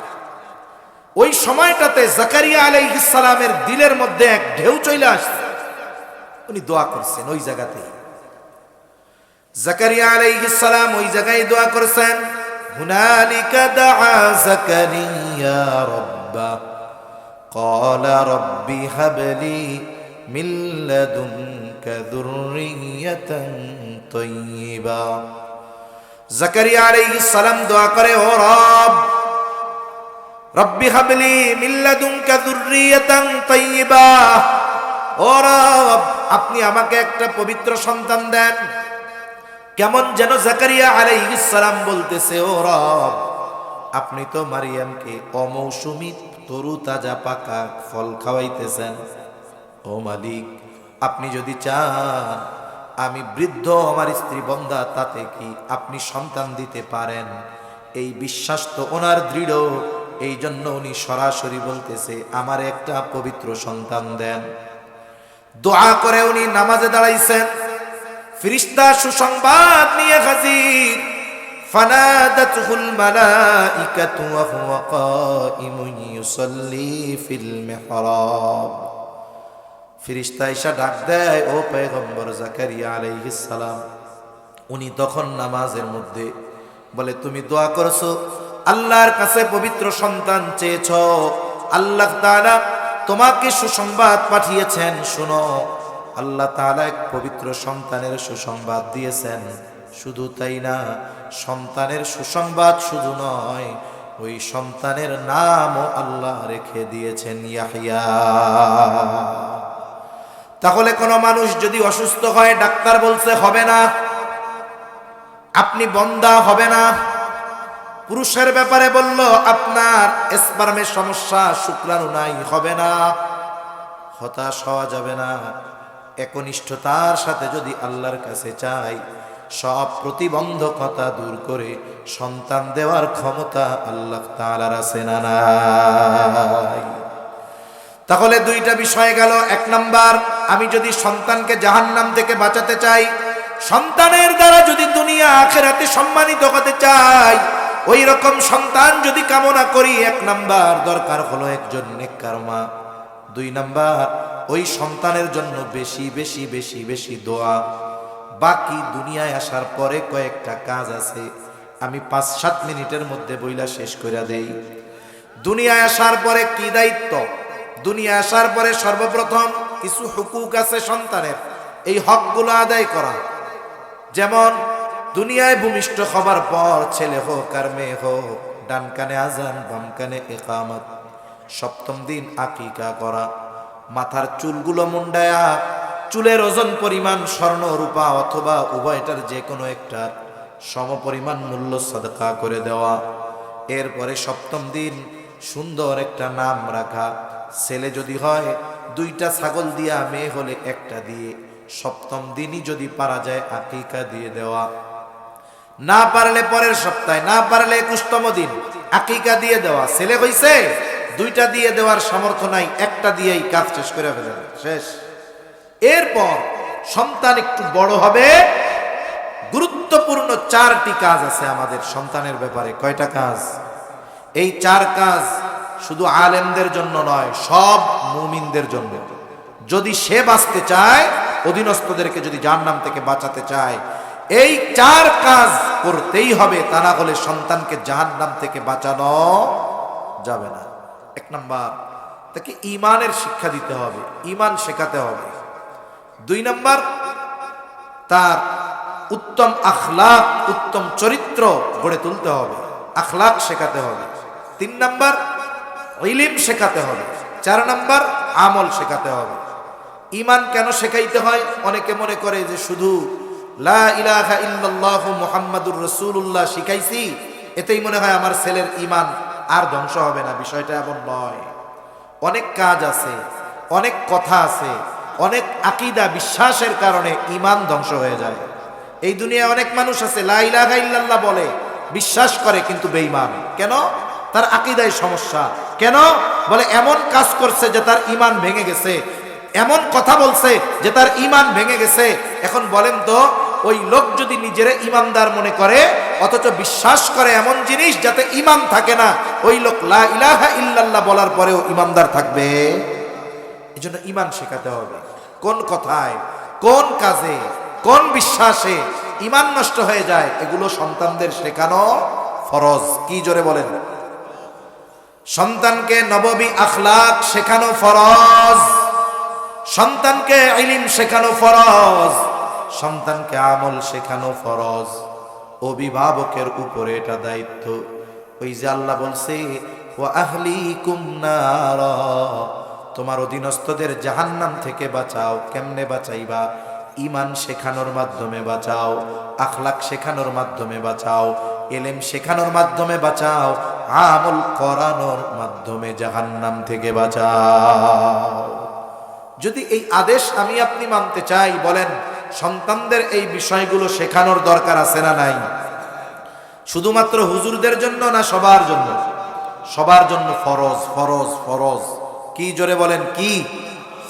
ওই সময়টাতে জাকারিয়া আলাইহিস সালামের দিলের মধ্যে এক ঢেউ চলে আসছে, উনি দোয়া করছেন ওই জায়গাতেই। জাকারিয়া আলাইহিস সালাম ওই জায়গায় দোয়া করেছেন, হুনালিকা দাআ জাকারিয়া রাব্বা ক্বালা রাব্বি হাবলি মিন লাদুনকা যুররিয়াতান তাইয়্যিবা। জাকারিয়া আলাইহিস সালাম দোয়া করে, ও রব, রব্বি হাবলি মিন লাদুনকা যুররিয়াতান তাইয়্যিবা, ও রব আপনি আমাকে একটা পবিত্র সন্তান দেন। কেমন যেন জাকারিয়া আলাইহিস সালাম বলতেছে, ও রব আপনি তো মারিয়ামকে অমৌসুমী তরুতাজা পাকা ফল খাওয়াইতেছেন, ও মালিক আপনি যদি চান আমি বৃদ্ধ আমার স্ত্রী বন্ধা, তাতে কি আপনি সন্তান দিতে পারেন? এই বিশ্বাস তো ওনার দৃঢ়, এই জন্য উনি সরাসরি বলতেছে আমার একটা পবিত্র সন্তান দেন। দোয়া করে উনি নামাজে দাঁড়াইছেন, ফেরেশতা সুসংবাদ নিয়ে হাজির। ফানাদাতুল মালাইকাতু ওয়া হুয়া কাইমুন ইউসাল্লি ফিল মিহরাব। ফেরেশতা এসে ডাক দেয়, ও পয়গম্বর জাকারিয়া আলাইহিস সালাম। উনি তখন নামাজের মধ্যে, বলে তুমি দোয়া করছো, আল্লাহর কাছে পবিত্র সন্তান চেয়েছো, আল্লাহ তাআলা তোমাকে সুসংবাদ পাঠিয়েছেন। শোনো, আল্লাহ তাআলা এক পবিত্র সন্তানের সুসংবাদ দিয়েছেন। শুধু তাই না, সন্তানের সুসংবাদ শুধু নয়, ওই সন্তানের নামও আল্লাহ রেখে দিয়েছেন ইয়াহইয়া। তাহলে কোনো মানুষ যদি অসুস্থ হয়, ডাক্তার বলছে হবে না, আপনি বন্ধা হবে না, পুরুষের ব্যাপারে বলল আপনার স্পার্মের সমস্যা, শুক্রাণু নাই, হবে না, হতাশ হওয়া যাবে না। একনিষ্ঠতার সাথে যদি আল্লাহর কাছে চাই, সব প্রতিবন্ধকতা দূর করে সন্তান দেওয়ার ক্ষমতা আল্লাহ তাআলার আছে না নাই? তাহলে দুইটা বিষয় গেল। এক নাম্বার, আমি যদি সন্তানকে জাহান্নাম থেকে বাঁচাতে চাই, সন্তানের দ্বারা যদি দুনিয়া আখিরাতে সম্মানিত হতে চাই, ওই রকম সন্তান যদি কামনা করি, এক নাম্বার দরকার হলো একজন নেককার মা। দুই নাম্বার, ওই সন্তানের জন্য বেশি বেশি বেশি বেশি দোয়া। বাকি দুনিয়ায় আসার পরে কয়েকটা কাজ আছে, আমি 5-7 মিনিটের মধ্যে বইলা শেষ করে দেই। দুনিয়ায় আসার পরে কি দায়িত্ব? দুনিয়া আসার পরে সর্বপ্রথম কিছু হুকুক আছে সন্তানের, এই হকগুলো আদায় করা। যেমন দুনিয়ায় ভূমিষ্ঠ হবার পর ছেলে হোক আর মেয়ে হোক, ডান কানে আজান বাম কানে ইকামত, 7ম দিন আকিকা করা, মাথার চুলগুলো মুন্ডায়া চুলের ওজন পরিমাণ স্বর্ণ রূপা অথবা উভয়টার যে কোনো একটা সমপরিমাণ মূল্য সদকা করে দেওয়া। এরপরে 7ম দিন সুন্দর একটা নাম রাখা, ছেলে যদি হয় 2টা ছাগল দিয়া, মেয়ে হলে 1টা দিয়ে। 7ম দিনই যদি পারা যায় আকিকা দিয়ে দেওয়া, না পারলে পরের সপ্তাহে, না পারলে 21তম দিন আকিকা দিয়ে দেওয়া। ছেলে হইছে, দুইটা দিয়ে দেওয়ার সামর্থ্য নাই, একটা দিয়েই কাজ শেষ করে ফেলেন, শেষ। এরপর সন্তান একটু বড় হবে, গুরুত্বপূর্ণ 4টি কাজ আছে আমাদের সন্তানের ব্যাপারে। কয়টা কাজ? এই 4 কাজ শুধু আলেমদের জন্য নয়, সব মুমিনদের জন্য। যদি সে বাঁচতে চায়, অধীনস্থদেরকে যদি জাহান্নাম থেকে বাঁচাতে চায়, এই 4 কাজ করতেই হবে, তা না হলে সন্তানকে জাহান্নাম থেকে বাঁচানো যাবে না। 1 নাম্বার, তাকে ঈমানের শিক্ষা দিতে হবে, ঈমান শেখাতে হবে। 2 নাম্বার, তার উত্তম আখলাক, উত্তম চরিত্র গড়ে তুলতে হবে, আখলাক শেখাতে হবে। 3 নাম্বার, ইলম শেখাতে হবে। 4 নাম্বার, আমল শেখাতে হবে। ঈমান কেন শেখাইতে হয়? অনেকে মনে করে যে শুধু লা ইলাহা ইল্লাল্লাহু মুহাম্মাদুর রাসূলুল্লাহ শিখাইছি, এতেই মনে হয় আমার ছেলের ঈমান আর ধ্বংস হবে না। বিষয়টা এমন নয়। অনেক কাজ আছে, অনেক কথা আছে, অনেক আকীদা বিশ্বাসের কারণে ঈমান ধ্বংস হয়ে যায়। এই দুনিয়ায় অনেক মানুষ আছে লা ইলাহা ইল্লাল্লাহ বলে, বিশ্বাস করে, কিন্তু বেঈমান। কেন? তার আকীদায় সমস্যা। কেন? বলে এমন কাজ করছে যে তার ঈমান ভেঙে গেছে, এমন কথা বলছে যে তার ঈমান ভেঙে গেছে। এখন বলেন তো, ওই লোক যদি নিজের ঈমানদার মনে করে অথচ বিশ্বাস করে এমন জিনিস যাতে ঈমান থাকে না, ওই লোক লা ইলাহা ইল্লাল্লাহ বলার পরেও ঈমানদার থাকবে? এজন্য ঈমান শেখাতে হবে। কোন কথায়, কোন কাজে, কোন বিশ্বাসে ঈমান নষ্ট হয়ে যায়, এগুলো সন্তানদের শেখানো ফরজ। কি জোরে বলেন? সন্তানকে নববী আখলাক শেখানো ফরজ, সন্তানকে ইলম শেখানো ফরজ, সন্তানকে আমল শেখানো ফরজ। অভিভাবকের উপরে এটা দায়িত্ব। ওই যে আল্লাহ বলছে, ওয়া আহলিকুম নারা, তোমার অধীনস্থদের জাহান্নাম থেকে বাঁচাও। কেমনে বাঁচাইবা? ঈমান শেখানোর মাধ্যমে বাঁচাও, আখলাক শেখানোর মাধ্যমে বাঁচাও, ইলম শেখানোর মাধ্যমে বাঁচাও, আমল করানোর মাধ্যমে জাহান্নাম থেকে বাঁচাও। যদি এই আদেশ আমি আপনি মানতে চাই, বলেন সন্তানদের এই বিষয়গুলো শেখানোর দরকার আছে না নাই? শুধুমাত্র হুজুরদের জন্য না সবার জন্য? সবার জন্য ফরজ, ফরজ, ফরজ। কি জোরে বলেন? কি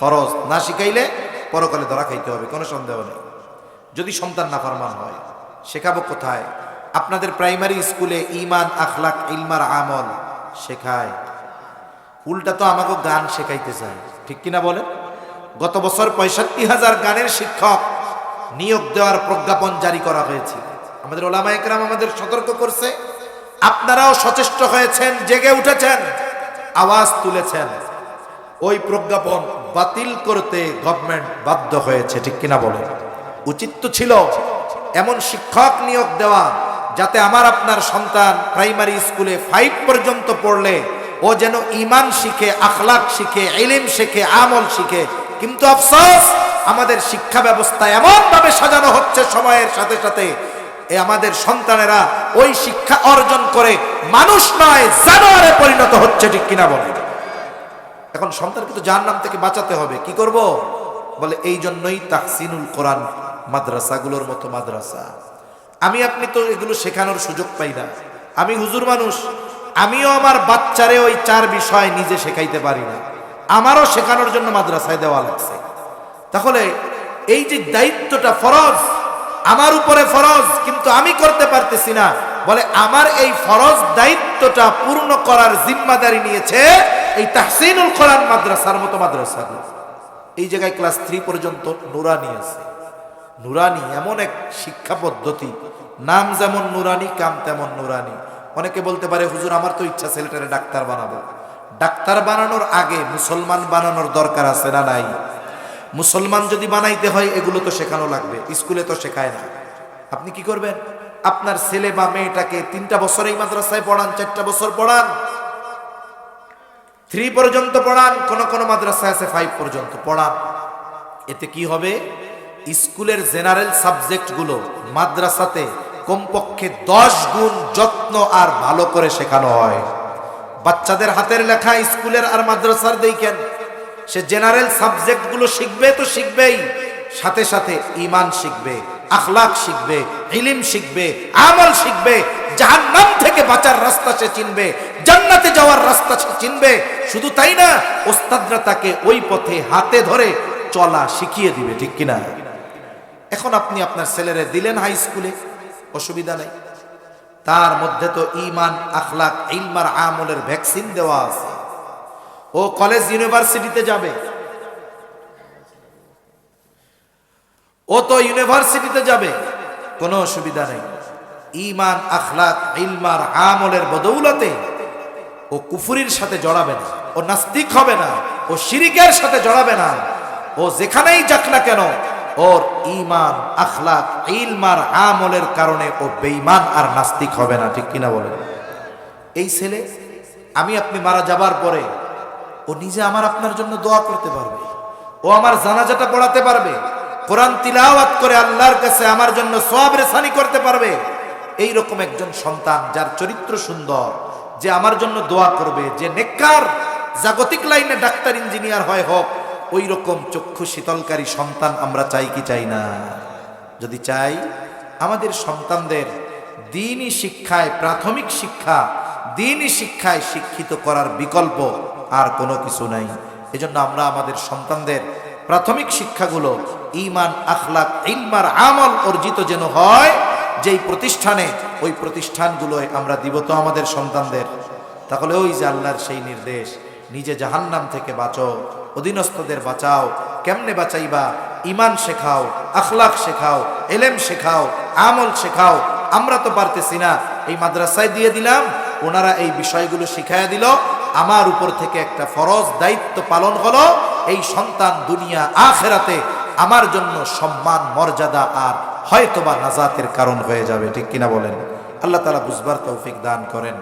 ফরজ? না শিখাইলে পরকালে ধরা খাইতে হবে, কোনো সন্দেহ নেই। যদি সন্তান নাফরমান হয়, শেখাবো কোথায়? আপনাদের প্রাইমারি স্কুলে ঈমান, আখলাক, ইলমার আমল শেখায়। উল্টা তো আমাকে গান শেখাইতে চায়, ঠিক কিনা বলেন? গত বছর 65,000 গানের শিক্ষক নিয়োগ দেওয়ার প্রজ্ঞাপন জারি করা হয়েছে। আমাদের ওলামায়ে কেরাম আমাদের সতর্ক করছে, আপনারাও সচেষ্ট হয়েছেন, জেগে উঠেছেন, আওয়াজ তুলেছেন। ওই প্রজ্ঞাপন বাতিল করতে গভর্নমেন্ট বাধ্য হয়েছে, ঠিক কিনা বলেন? উচিত তো ছিল এমন শিক্ষক নিয়োগ দেওয়া যাতে আমার আপনার সন্তান প্রাইমারি স্কুলে 5 পর্যন্ত পড়লে ও যেন ঈমান শিখে, আখলাক শিখে, ইলম শিখে, আমল শিখে। কিন্তু আফসোস, আমাদের শিক্ষা ব্যবস্থা এমন ভাবে সাজানো হচ্ছে সময়ের সাথে সাথে, আমাদের সন্তানেরা ওই শিক্ষা অর্জন করে মানুষ নয় জানোয়ারে পরিণত হচ্ছে, ঠিক কিনা বলে? এখন সন্তানকে তো জাহান্নাম থেকে বাঁচাতে হবে। কি করব? বলে এই জন্যই তাহসিনুল কোরআন মাদ্রাসাগুলোর মতো মাদ্রাসা। আমি আপনি তো এগুলো শেখানোর সুযোগ পাই না। আমি হুজুর মানুষ, আমিও আমার বাচ্চারে ওই 4 বিষয় নিজে শেখাইতে পারি না, আমারও শেখানোর জন্য মাদ্রাসায় দেওয়া লাগছে। তাহলে এই যে দায়িত্বটা ফরজ, আমার উপরে ফরজ, কিন্তু আমি করতে পারতেছি না। বলে আমার এই ফরজ দায়িত্বটা পূর্ণ করার জিম্মাদারি নিয়েছে এই তাহসিনুল কোরআন মাদ্রাসার মতো মাদ্রাসাগুলো। এই জায়গায় ক্লাস 3 পর্যন্ত নুরানি আছে। নুরানি এমন এক শিক্ষা পদ্ধতি, নাম যেমন নুরানি, কাম তেমন নুরানি। অনেকে বলতে পারে, হুজুর আমার তো ইচ্ছা ছেলেটারে ডাক্তার বানাবো। ডাক্তার বানানোর আগে মুসলমান বানানোর দরকার আছে না নাই? মুসলমান যদি বানাইতে হয় এগুলো তো শেখানো লাগবে, স্কুলে তো শেখায় না। আপনি কি করবেন? আপনার ছেলে বা মেয়েটাকে 3টা বছর এই মাদ্রাসায় পড়ান, 4টা বছর পড়ান, 3 পর্যন্ত পড়ান, কোন কোন মাদ্রাসায় আছে 5 পর্যন্ত পড়ান। এতে কি হবে? স্কুলের জেনারেল সাবজেক্টগুলো মাদ্রাসাতে কমপক্ষে 10 গুণ যত্ন আর ভালো করে শেখানো হয়। বাচ্চাদের হাতের লেখা স্কুলের আর মাদ্রাসার দেখেন, সে জেনারেল সাবজেক্টগুলো শিখবে তো শিখবেই, সাথে সাথে ঈমান শিখবে, আখলাক শিখবে, ইলম শিখবে, আমল শিখবে, জাহান্নাম থেকে বাঁচার রাস্তা সে চিনবে, জান্নাতে যাওয়ার রাস্তা সে চিনবে। শুধু তাই না, ওস্তাদরা তাকে ওই পথে হাতে ধরে চলা শিখিয়ে দিবে, ঠিক কিনা? এখন আপনি আপনার ছেলেরে দিলেন হাই স্কুলে, অসুবিধা নেই, তার মধ্যে তো ঈমান, আখলাক, ইলম আর আমলের ভ্যাকসিন দেওয়া আছে। ও কলেজ ইউনিভার্সিটিতে যাবে, ও তো ইউনিভার্সিটিতে যাবে, কোনো অসুবিধা নেই। ঈমান, আখলাক, ইলম আর আমলের বদৌলতে ও কুফরির সাথে জড়াবে না, ও নাস্তিক হবে না, ও শিরিকের সাথে জড়াবে না। ও যেখানেই যাক না কেন, ওর ঈমান, আখলাক, ইলম আর আমলের কারণে ও বেঈমান আর নাস্তিক হবে না, ঠিক কিনা বলেন? এই ছেলে আমি আপনি মারা যাবার পরে ও নিজে আমার আপনার জন্য দোয়া করতে পারবে, ও আমার জানাজাটা পড়াতে পারবে, কোরআন তিলাওয়াত করে আল্লাহর কাছে আমার জন্য সওয়াব রেসানি করতে পারবে। এই রকম একজন সন্তান যার চরিত্র সুন্দর, যে আমার জন্য দোয়া করবে, যে নেককার, জাগতিক লাইনে ডাক্তার ইঞ্জিনিয়ার হয় হোক, ওই রকম চক্ষু শীতলকারী সন্তান আমরা চাই কি চাই না? যদি চাই, আমাদের সন্তানদের দ্বীনি শিক্ষায়, প্রাথমিক শিক্ষা, দ্বীনি শিক্ষায় শিক্ষিত করার বিকল্প আর কোনো কিছু নাই। এজন্য আমরা আমাদের সন্তানদের প্রাথমিক শিক্ষাগুলো ঈমান, আখলাক, ইলম আর আমল অর্জিত যেন হয়, যেই প্রতিষ্ঠানে, ওই প্রতিষ্ঠানগুলোয় আমরা দিব তো আমাদের সন্তানদের। তাহলে ওই যে আল্লাহর সেই নির্দেশ, নিজে জাহান্নাম থেকে বাঁচো, অধীনস্থদের বাঁচাও। কেমনে বাঁচাইবা? ঈমান শেখাও, আখলাক শেখাও, ইলম শেখাও, আমল শেখাও। আমরা তো পারতেছি না, এই মাদ্রাসায় দিয়ে দিলাম, ওনারা এই বিষয়গুলো শিখাইয়া দিল, আমার উপর থেকে একটা ফরজ দায়িত্ব পালন হলো, এই সন্তান দুনিয়া আখেরাতে আমার জন্য সম্মান, মর্যাদা আর হয়তোবা নাজাতের কারণ হয়ে যাবে, ঠিক কিনা বলেন? আল্লাহ তাআলা বুঝবার তৌফিক দান করেন।